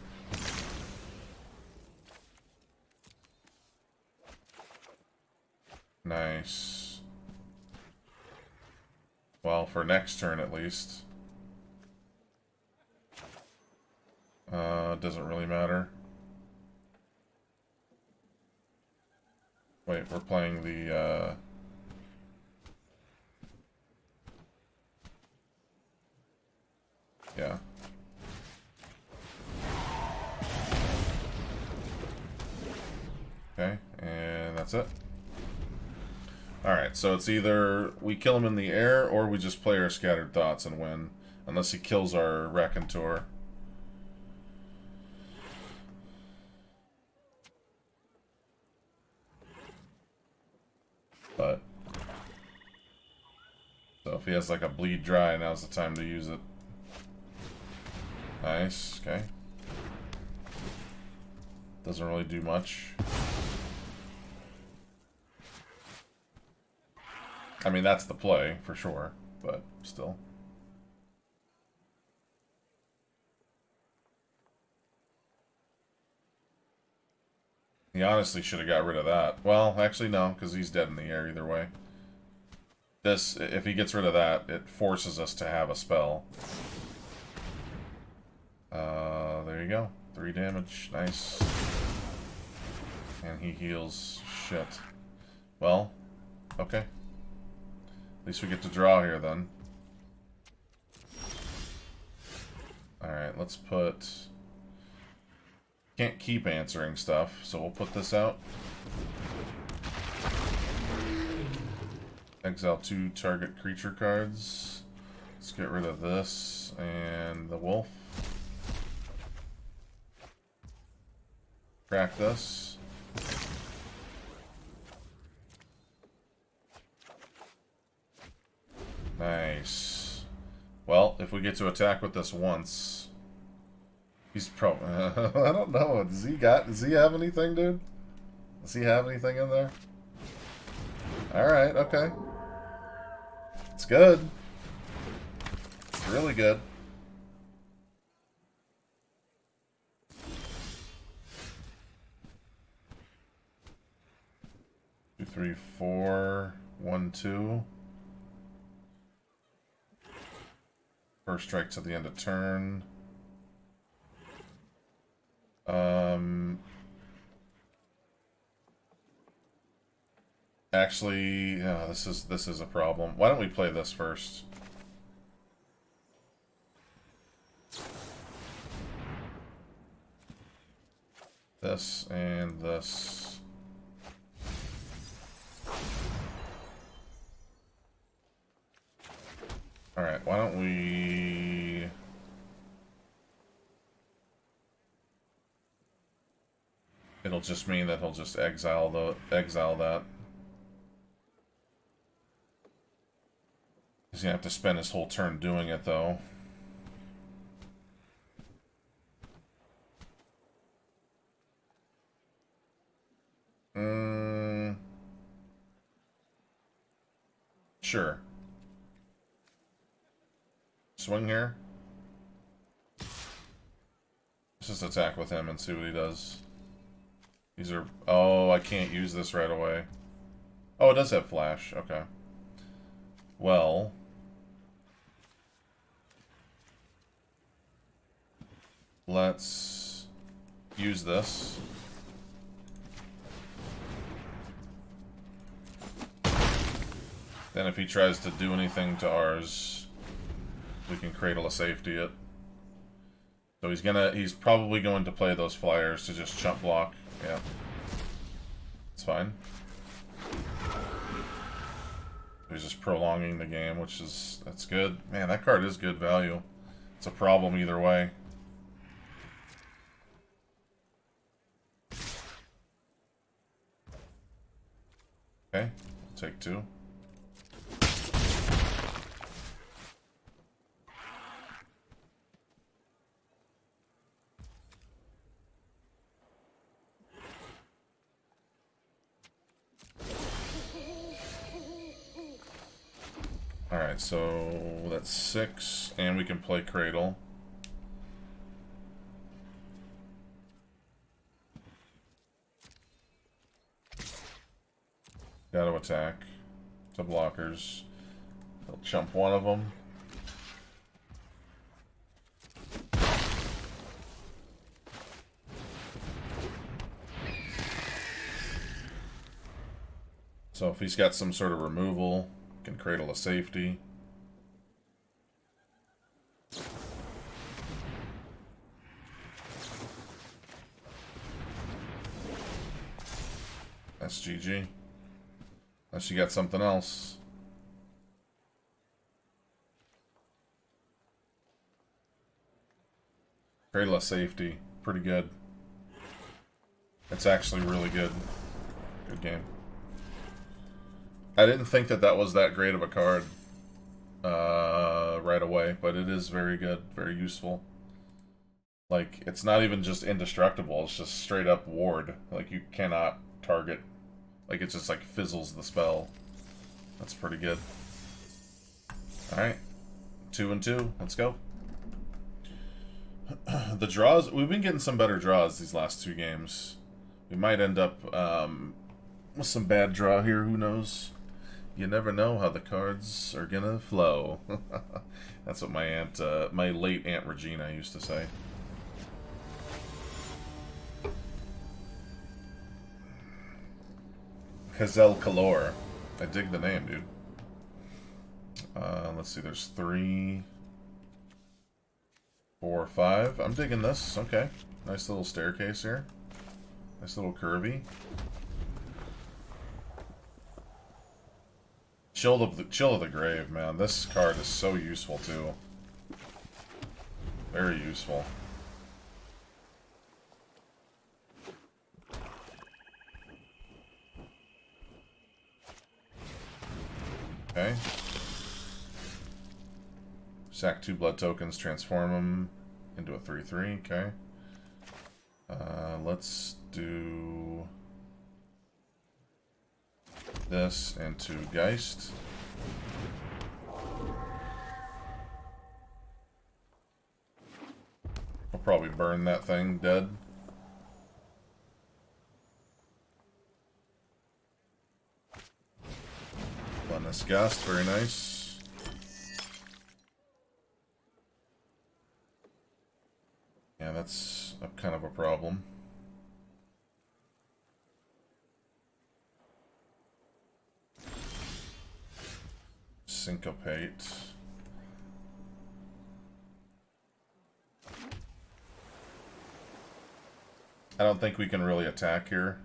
Nice. Well, for next turn at least. Doesn't really matter. Wait, we're playing the, yeah. Okay, and that's it. Alright, so it's either we kill him in the air or we just play our Scattered Thoughts and win. Unless he kills our Raconteur. But so if he has like a Bleed Dry, now's the time to use it. Nice, okay. Doesn't really do much. I mean, that's the play, for sure, but still. He honestly should have got rid of that. Well, actually, no, because he's dead in the air either way. This, if he gets rid of that, it forces us to have a spell. There you go. 3 damage. Nice. And he heals shit. Well, okay. At least we get to draw here, then. Alright, let's put... Can't keep answering stuff, so we'll put this out. Exile 2 target creature cards. Let's get rid of this and the wolf. Crack this. Nice. Well, if we get to attack with this once, he's probably... I don't know. Does he have anything, dude? Does he have anything in there? Alright, okay. It's good. It's really good. Two, three, 4, 1, 2. First strike to the end of turn. Actually, this is a problem. Why don't we play this first? This and this. Alright, why don't we It'll just mean that he'll just exile that. He's gonna have to spend his whole turn doing it, though. Sure. Swing here. Let's just attack with him and see what he does. These are... Oh, I can't use this right away. Oh, it does have flash. Okay. Well... Let's use this. Then if he tries to do anything to ours, we can Cradle of Safety it. So he's probably going to play those flyers to just chump block. Yeah. It's fine. He's just prolonging the game, that's good. Man, that card is good value. It's a problem either way. Okay, take 2. Alright, so that's 6, and we can play Cradle. Got to attack. To blockers. He'll chump one of them. So if he's got some sort of removal, can Cradle of Safety. That's GG. Unless you got something else. Cradle of Safety. Pretty good. It's actually really good. Good game. I didn't think that was that great of a card right away, but it is very good, very useful. Like, it's not even just indestructible, it's just straight up ward. Like, you cannot target. Like, it just, like, fizzles the spell. That's pretty good. Alright. 2 and 2. Let's go. The draws... We've been getting some better draws these last 2 games. We might end up with some bad draw here, who knows? You never know how the cards are gonna flow. That's what my late Aunt Regina used to say. Hazel Kalor. I dig the name, dude. Let's see, there's 3, 4, 5. I'm digging this. Okay. Nice little staircase here. Nice little curvy. Chill of the Grave, man. This card is so useful, too. Very useful. Okay. Sack 2 blood tokens, transform them into a 3/3. Okay. Let's do this into Geist. I'll probably burn that thing dead. This Gust, very nice. Yeah, that's kind of a problem. Syncopate. I don't think we can really attack here.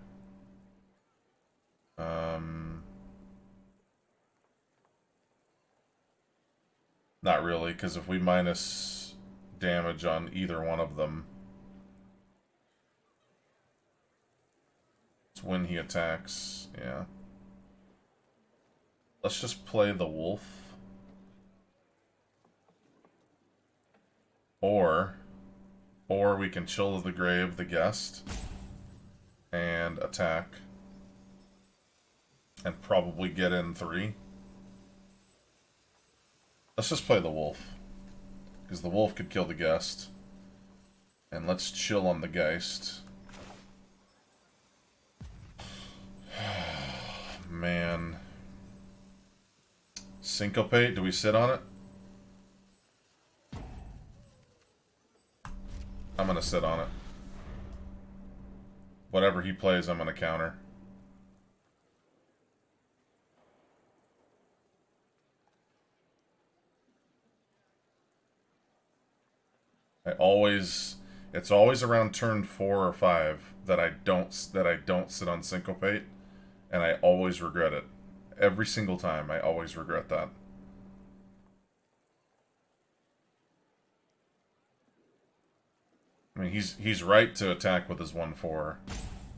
Not really, because if we minus damage on either one of them, when he attacks. Yeah. Let's just play the wolf. Or we can chill to the grave the guest and attack and probably get in 3. Let's just play the wolf, because the wolf could kill the guest. And let's chill on the Geist. Man. Syncopate, do we sit on it? I'm gonna sit on it. Whatever he plays, I'm gonna counter. It's always around turn 4 or 5 that I don't sit on Syncopate, and I always regret it. Every single time, I always regret that. I mean, he's right to attack with his 1/4,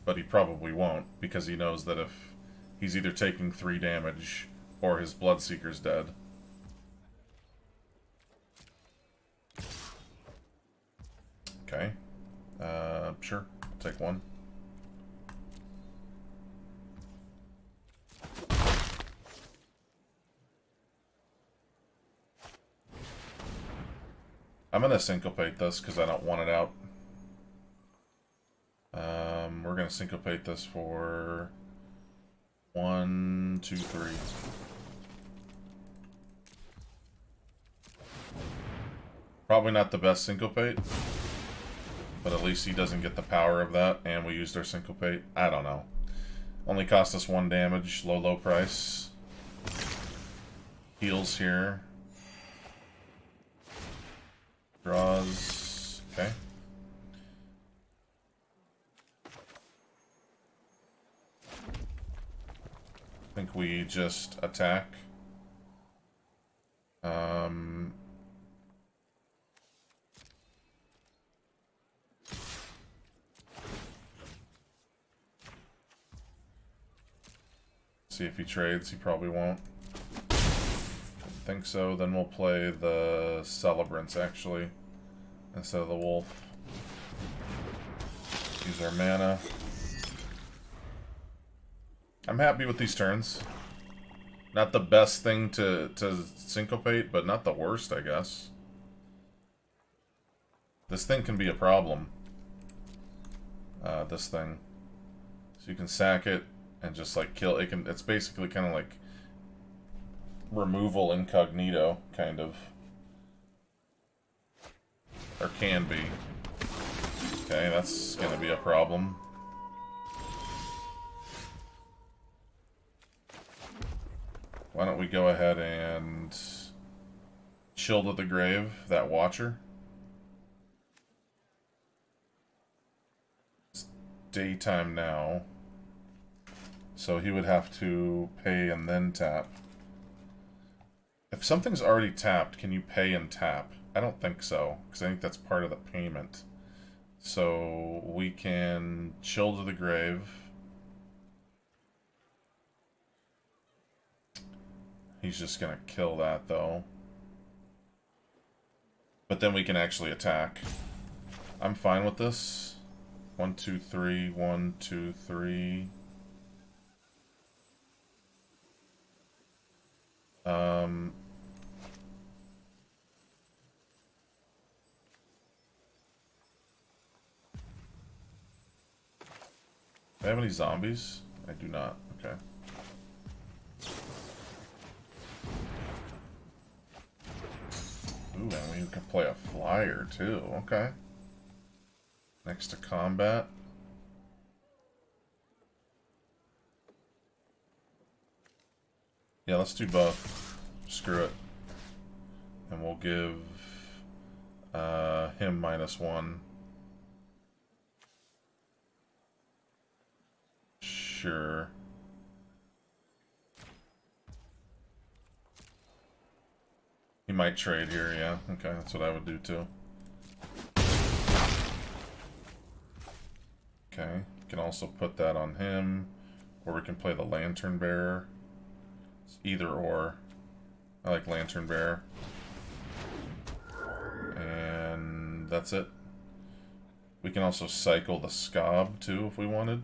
but he probably won't, because he knows that if he's either taking 3 damage or his Bloodseeker's dead. Okay. Sure. I'll take 1. I'm gonna Syncopate this because I don't want it out. We're gonna Syncopate this for 1, 2, 3. Probably not the best Syncopate, but at least he doesn't get the power of that, and we used our Syncopate. I don't know. Only cost us 1 damage, low price. Heals here. Draws. Okay. I think we just attack. See if he trades. He probably won't. Don't think so. Then we'll play the Celebrants, actually, instead of the Wolf. Use our mana. I'm happy with these turns. Not the best thing to Syncopate, but not the worst, I guess. This thing can be a problem. This thing. So you can sack it and just like kill it. It's basically kind of like removal incognito, kind of. Or can be. Okay, that's gonna be a problem. Why don't we go ahead and chill to the grave, that Watcher. It's daytime now. So he would have to pay and then tap. If something's already tapped, can you pay and tap? I don't think so, because I think that's part of the payment. So we can chill to the grave. He's just gonna kill that, though. But then we can actually attack. I'm fine with this. 1, 2, 3. 1, 2, 3. Do I have any zombies? I do not. Okay. Ooh, and we can play a flyer too. Okay. Next to combat. Yeah, let's do both. Screw it. And we'll give him -1. Sure. He might trade here, yeah. Okay, that's what I would do too. Okay, Can also put that on him, or we can play the Lantern Bearer. It's either or. I like Lantern Bearer. And that's it. We can also cycle the Scob too if we wanted.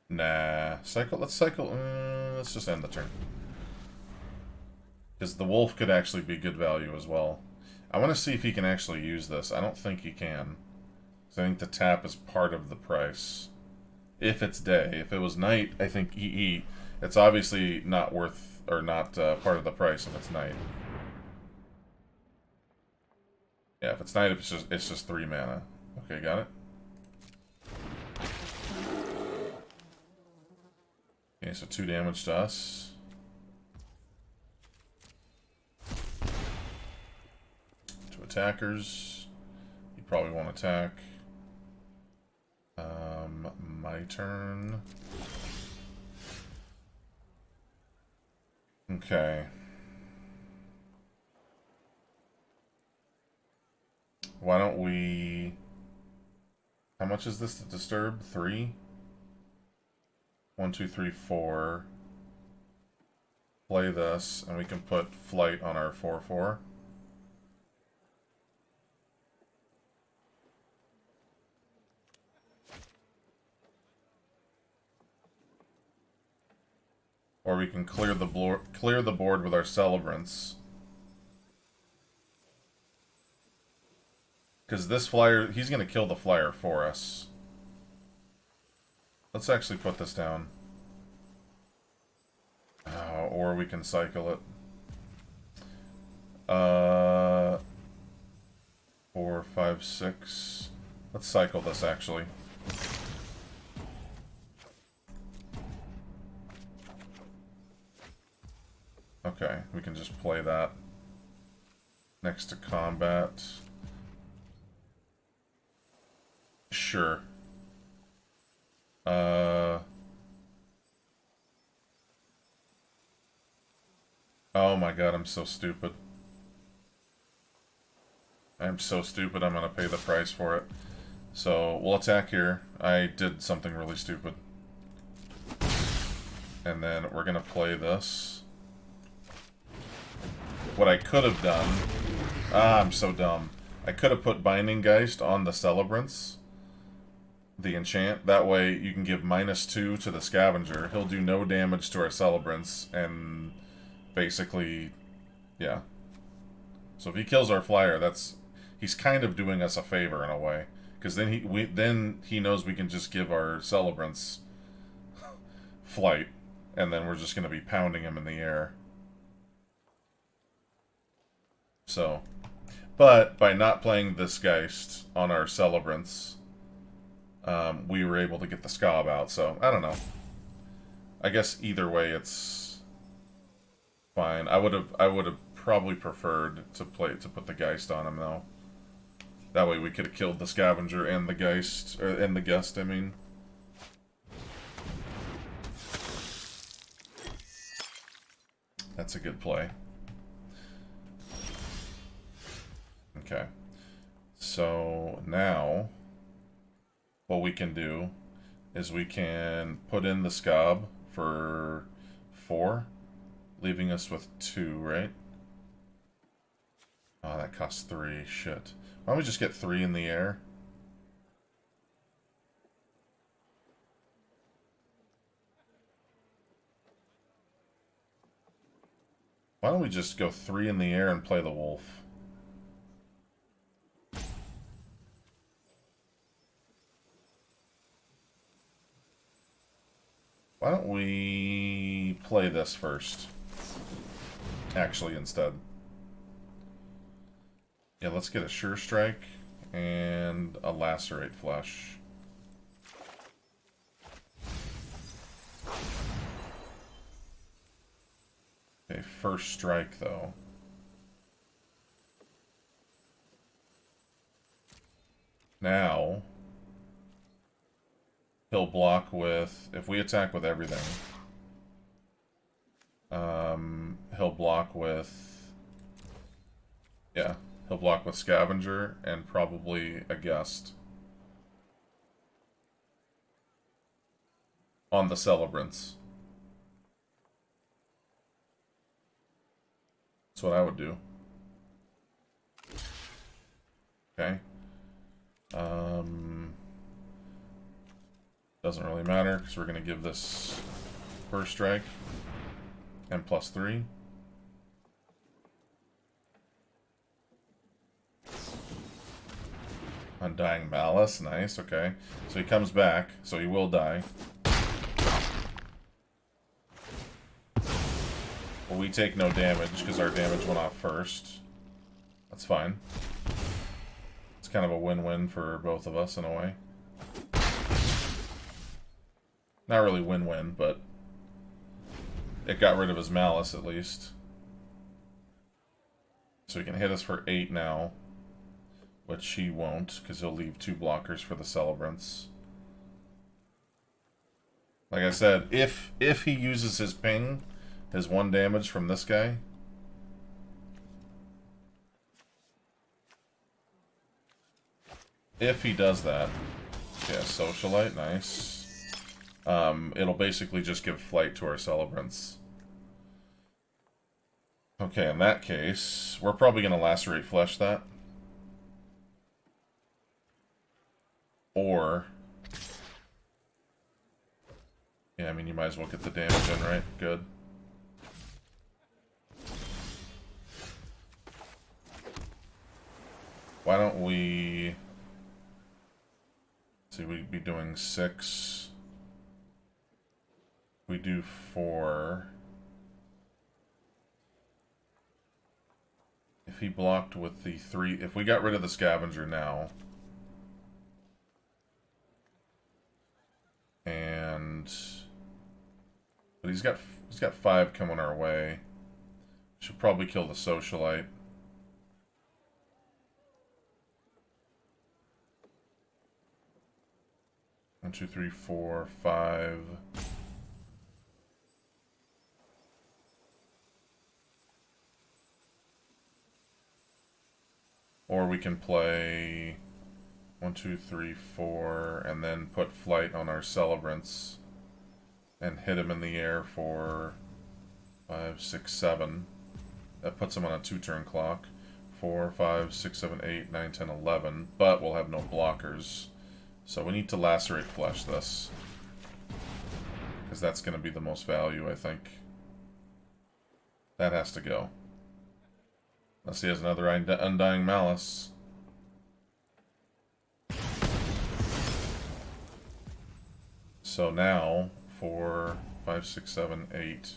Nah, let's cycle, let's just end the turn. Because the Wolf could actually be good value as well. I want to see if he can actually use this. I don't think he can. So I think the tap is part of the price. If it's day. If it was night, I think it's obviously not worth, or not part of the price if it's night. Yeah, if it's night, it's just 3 mana. Okay, got it. Okay, so 2 damage to us. To attackers. You probably won't attack. My turn. Okay. Why don't we... How much is this to disturb? 3? 1, 2, 3, 4. Play this, and we can put flight on our 4/4. Or we can clear the board with our Celebrants. Because this flyer, he's going to kill the flyer for us. Let's actually put this down. Or we can cycle it. 4, 5, 6. Let's cycle this, actually. Okay, we can just play that next to combat. Sure. Oh my god, I'm so stupid. I'm so stupid, I'm gonna pay the price for it. So, we'll attack here. I did something really stupid. And then we're gonna play this. What I could have done... I'm so dumb. I could have put Binding Geist on the Celebrants. The enchant. That way you can give -2 to the Scavenger. He'll do no damage to our Celebrants, and basically, yeah. So if he kills our flyer, he's kind of doing us a favor in a way, because then he knows we can just give our Celebrants flight, and then we're just going to be pounding him in the air. So, but by not playing this Geist on our Celebrants, we were able to get the Scob out, so I don't know. I guess either way it's fine. I would have probably preferred to put the Geist on him though. That way we could have killed the Scavenger and the Geist, and the Guest, I mean. That's a good play. Okay. So now what we can do is we can put in the Scob for 4, leaving us with 2, right? Oh, that costs 3. Shit. Why don't we just get 3 in the air? Why don't we just go 3 in the air and play the Wolf? Why don't we play this first? Actually, instead. Yeah, let's get a Sure Strike and a Lacerate Flesh. Okay, first strike, though. Now... he'll block with, if we attack with everything, he'll block with, yeah, he'll block with Scavenger and probably a Guest. on the Celebrants. That's what I would do. Okay. Doesn't really matter because we're going to give this first strike and +3. Undying Malice, nice, okay. So he comes back, so he will die. Well, we take no damage because our damage went off first. That's fine. It's kind of a win-win for both of us in a way. Not really win-win, but it got rid of his Malice at least. So he can hit us for 8 now, which he won't because he'll leave 2 blockers for the Celebrants. Like I said, if he uses his ping, his 1 damage from this guy, if he does that, yeah, Socialite, nice. It'll basically just give flight to our Celebrants. Okay, in that case, we're probably going to Lacerate Flesh that. Or... yeah, I mean, you might as well get the damage in, right? Good. Why don't we... see, we'd be doing 6... we do 4. If he blocked with the 3... if we got rid of the Scavenger now... and... but he's got 5 coming our way. Should probably kill the Socialite. One, 2, 3, 4, 5... or we can play 1, 2, 3, 4, and then put flight on our Celebrants and hit him in the air for 5, 6, 7. That puts him on a 2-turn clock. 4, 5, 6, 7, 8, 9, 10, 11. But we'll have no blockers. So we need to Lacerate Flesh this. Because that's going to be the most value, I think. That has to go. Unless he has another Undying Malice. So now, 4, 5, 6, 7, 8.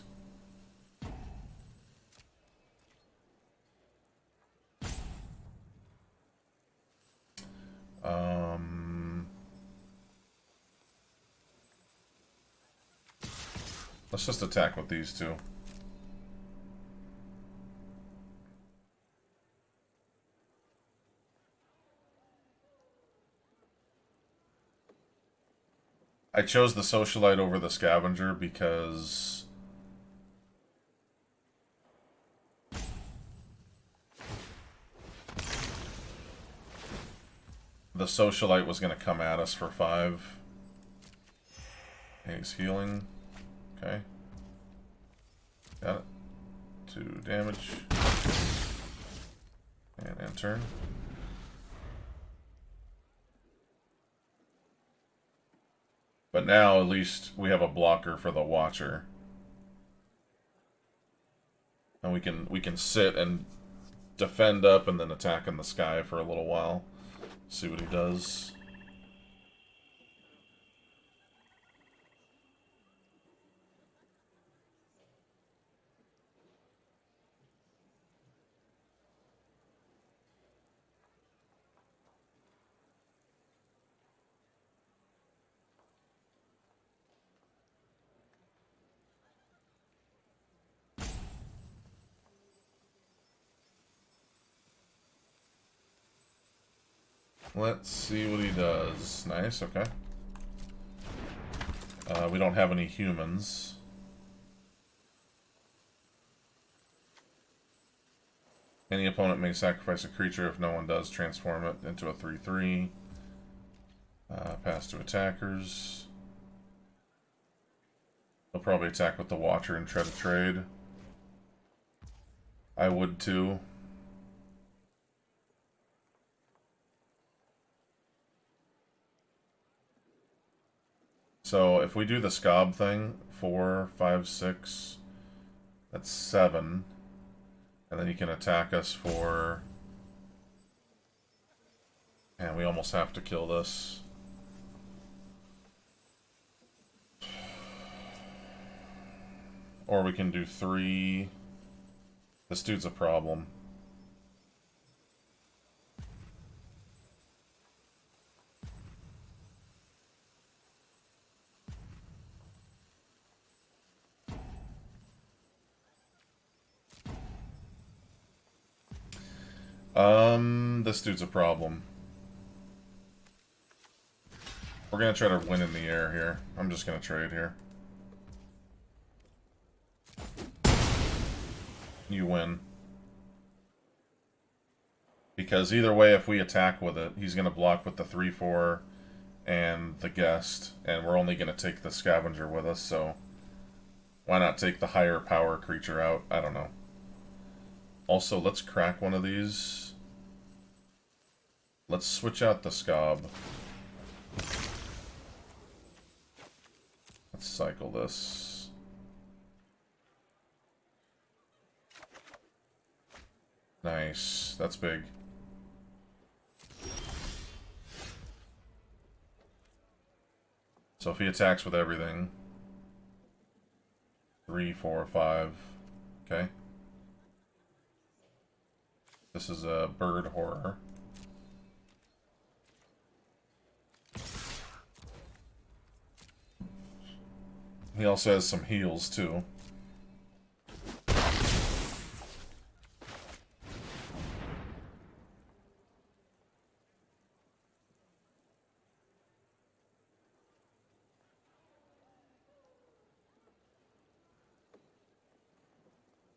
Let's just attack with these two. I chose the Socialite over the Scavenger because the Socialite was going to come at us for 5. He's healing. Okay. Got it. 2 damage. And end turn. But now at least we have a blocker for the Watcher. And we can sit and defend up and then attack in the sky for a little while. See what he does. Let's see what he does. Nice, okay. We don't have any humans. Any opponent may sacrifice a creature. If no one does, transform it into a 3/3. Pass to attackers. He'll probably attack with the Watcher and try to trade. I would too. So if we do the Scob thing, 4, 5, 6, that's 7. And then he can attack us for... And we almost have to kill this. Or we can do 3. This dude's a problem. This dude's a problem. We're gonna try to win in the air here. I'm just gonna trade here. You win. Because either way, if we attack with it, he's gonna block with the 3/4 and the guest, and we're only gonna take the scavenger with us, so why not take the higher power creature out? I don't know. Also, let's crack one of these. Let's switch out the Scob. Let's cycle this. Nice. That's big. So if he attacks with everything, 3, 4, 5. Okay. This is a bird horror. He also has some heals too.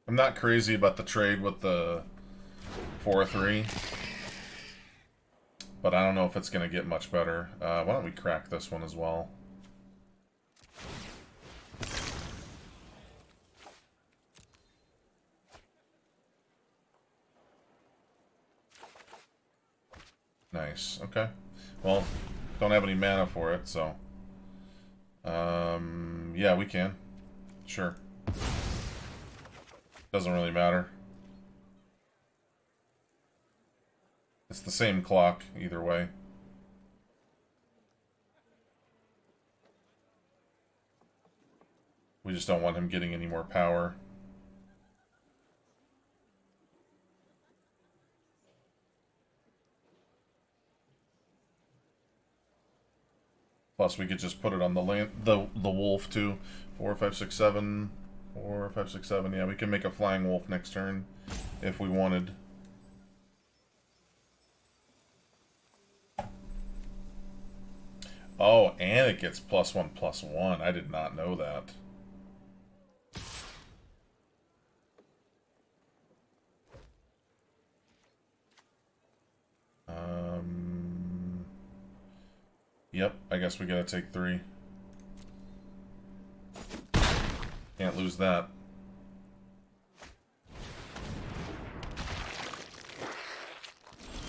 I'm not crazy about the trade with the 4/3, but I don't know if it's going to get much better. Why don't we crack this one as well? Nice. Okay. Well, don't have any mana for it, so... yeah, we can. Sure. Doesn't really matter. It's the same clock, either way. We just don't want him getting any more power. Plus, we could just put it on the land, the wolf too. 4, 5, 6, 7. 4, 5, 6, 7. Yeah, we can make a flying wolf next turn if we wanted. Oh, and it gets +1/+1. I did not know that. Yep, I guess we gotta take 3. Can't lose that.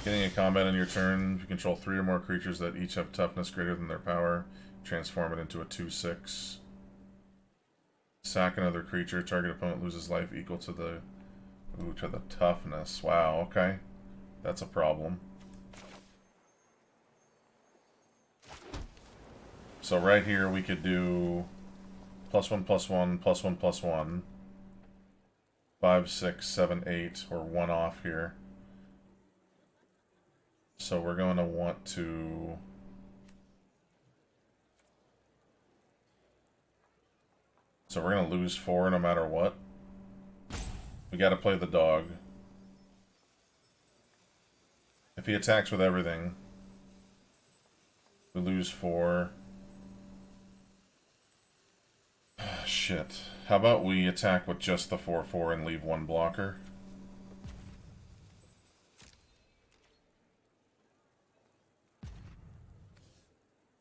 Getting a combat in your turn, if you control 3 or more creatures that each have toughness greater than their power, transform it into a 2/6. Sack another creature, target opponent loses life equal to the toughness. Wow, okay. That's a problem. So right here we could do +1/+1, +1/+1, 5, 6, 7, 8, or 1 off here. So we're going to want to... So we're going to lose 4 no matter what. We got to play the dog. If he attacks with everything, we lose 4. Shit. How about we attack with just the 4/4 and leave 1 blocker?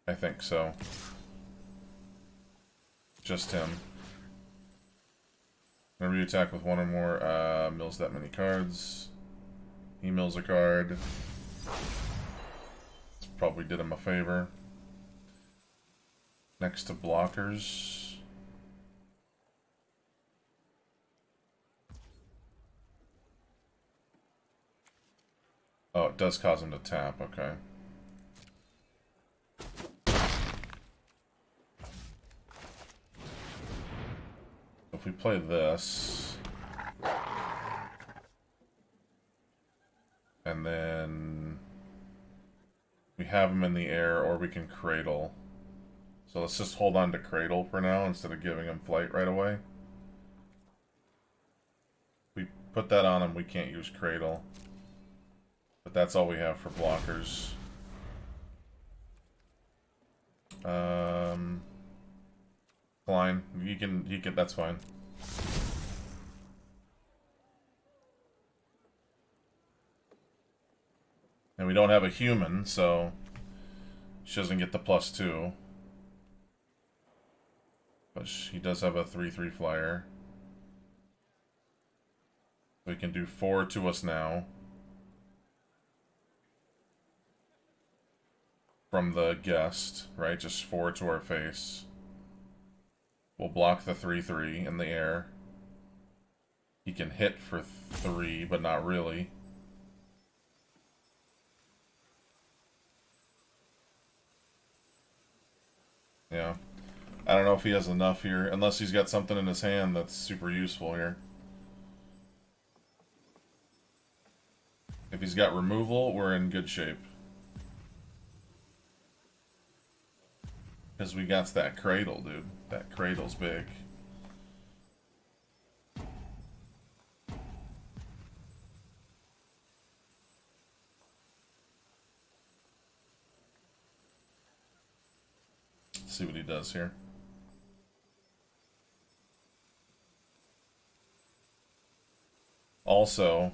I think so. Just him. Whenever you attack with one or more, mills that many cards. He mills a card. This probably did him a favor. Next to blockers. Oh, it does cause him to tap, okay. If we play this, and then we have him in the air, or we can cradle. So let's just hold on to cradle for now instead of giving him flight right away. If we put that on him, we can't use cradle. But that's all we have for blockers. Fine. He can, that's fine. And we don't have a human, so she doesn't get the +2. But he does have a 3/3 flyer. So he can do 4 to us now. From the guest, right? Just 4 to our face. We'll block the 3/3 in the air. He can hit for 3, but not really. Yeah. I don't know if he has enough here, unless he's got something in his hand that's super useful here. If he's got removal, we're in good shape. Because we got that cradle, dude. That cradle's big. Let's see what he does here. Also,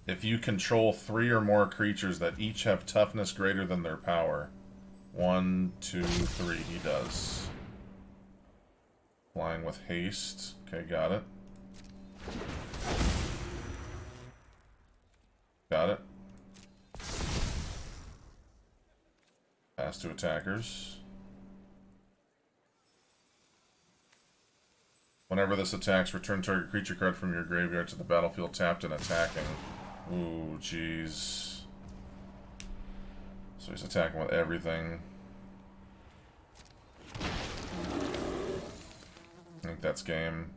if you control 3 or more creatures that each have toughness greater than their power, 1, 2, 3, he does. Flying with haste. Okay, got it. Got it. Pass to attackers. Whenever this attacks, return target creature card from your graveyard to the battlefield tapped and attacking. Ooh, jeez. So he's attacking with everything. I think that's game.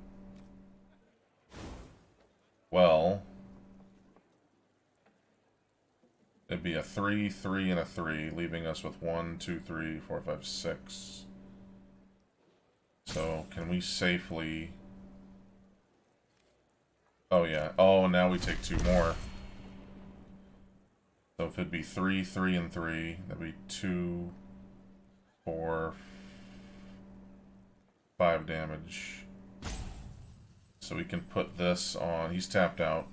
Well, it'd be a 3, 3, and a 3, leaving us with 1, 2, 3, 4, 5, 6. So, can we safely... Oh, yeah. Oh, now we take 2 more. So if it'd be 3, 3, and 3, that'd be 2, 4, 5 damage. So we can put this on. He's tapped out.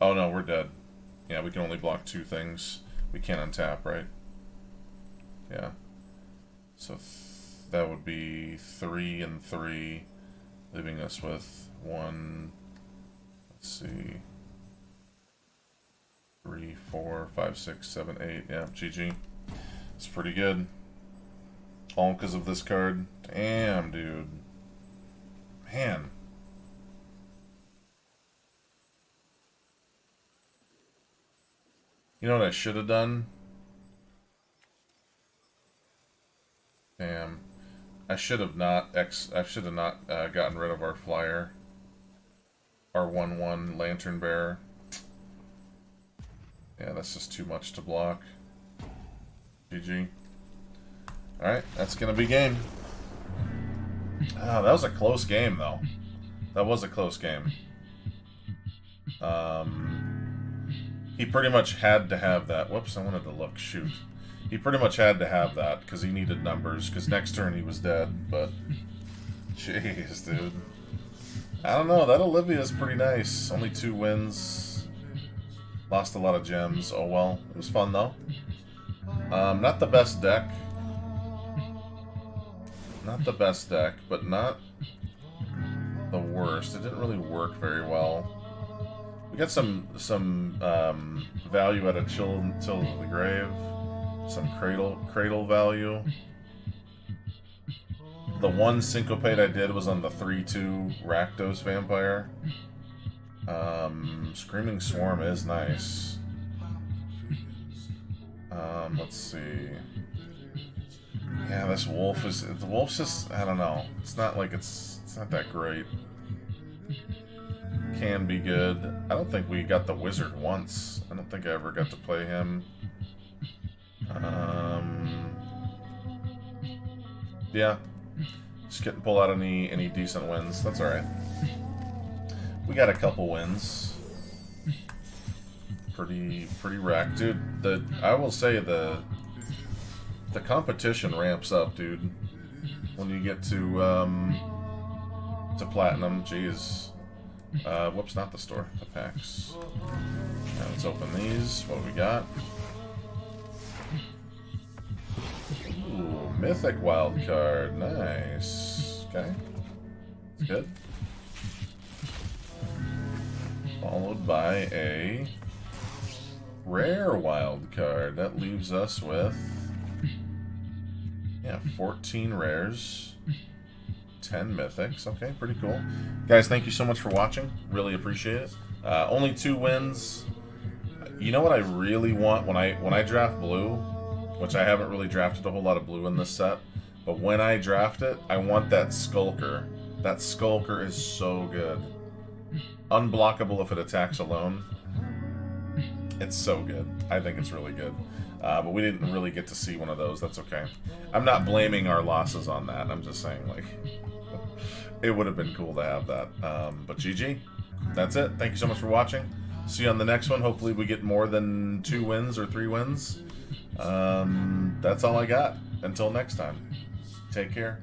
Oh no, we're dead. Yeah, we can only block 2 things. We can't untap, right? Yeah. So that would be 3 and 3, leaving us with 1. Let's see. 3, 4, 5, 6, 7, 8. Yeah, GG. It's pretty good. All because of this card. Damn, dude. Man. You know what I should have done? Damn. I should have not gotten rid of our flyer. Our 1/1 Lantern Bearer. Yeah, that's just too much to block. GG. Alright, that's gonna be game. Oh, that was a close game, though. That was a close game. He pretty much had to have that. Whoops, I wanted to look. Shoot. He pretty much had to have that, because he needed numbers, because next turn he was dead, but... Jeez, dude. I don't know, that Olivia's pretty nice. Only 2 wins. Lost a lot of gems. Oh well. It was fun, though. Not the best deck. Not the best deck, but not the worst. It didn't really work very well. We got some value out of Chill Till the Grave, some cradle value. The one syncopate I did was on the 3/2 Rakdos Vampire. Screaming Swarm is nice. Let's see. Yeah, this wolf is... The wolf's just... I don't know. It's not like it's not that great. Can be good. I don't think we got the wizard once. I don't think I ever got to play him. Yeah. Just couldn't pull out any decent wins. That's alright. We got a couple wins. Pretty wrecked. Dude, I will say the competition ramps up, dude. When you get to platinum. Jeez. Whoops, not the store. The packs. Now let's open these. What do we got? Ooh, mythic wild card. Nice. Okay. That's good. Followed by a rare wild card. That leaves us with 14 rares, 10 mythics. Okay, pretty cool. Guys, thank you so much for watching. Really appreciate it. Only 2 wins. You know what I really want when I draft blue, which I haven't really drafted a whole lot of blue in this set, but when I draft it, I want that Skulker. That Skulker is so good. Unblockable if it attacks alone. It's so good. I think it's really good. But we didn't really get to see one of those. That's okay. I'm not blaming our losses on that. I'm just saying, like, it would have been cool to have that. But GG. That's it. Thank you so much for watching. See you on the next one. Hopefully we get more than 2 wins or 3 wins. That's all I got. Until next time. Take care.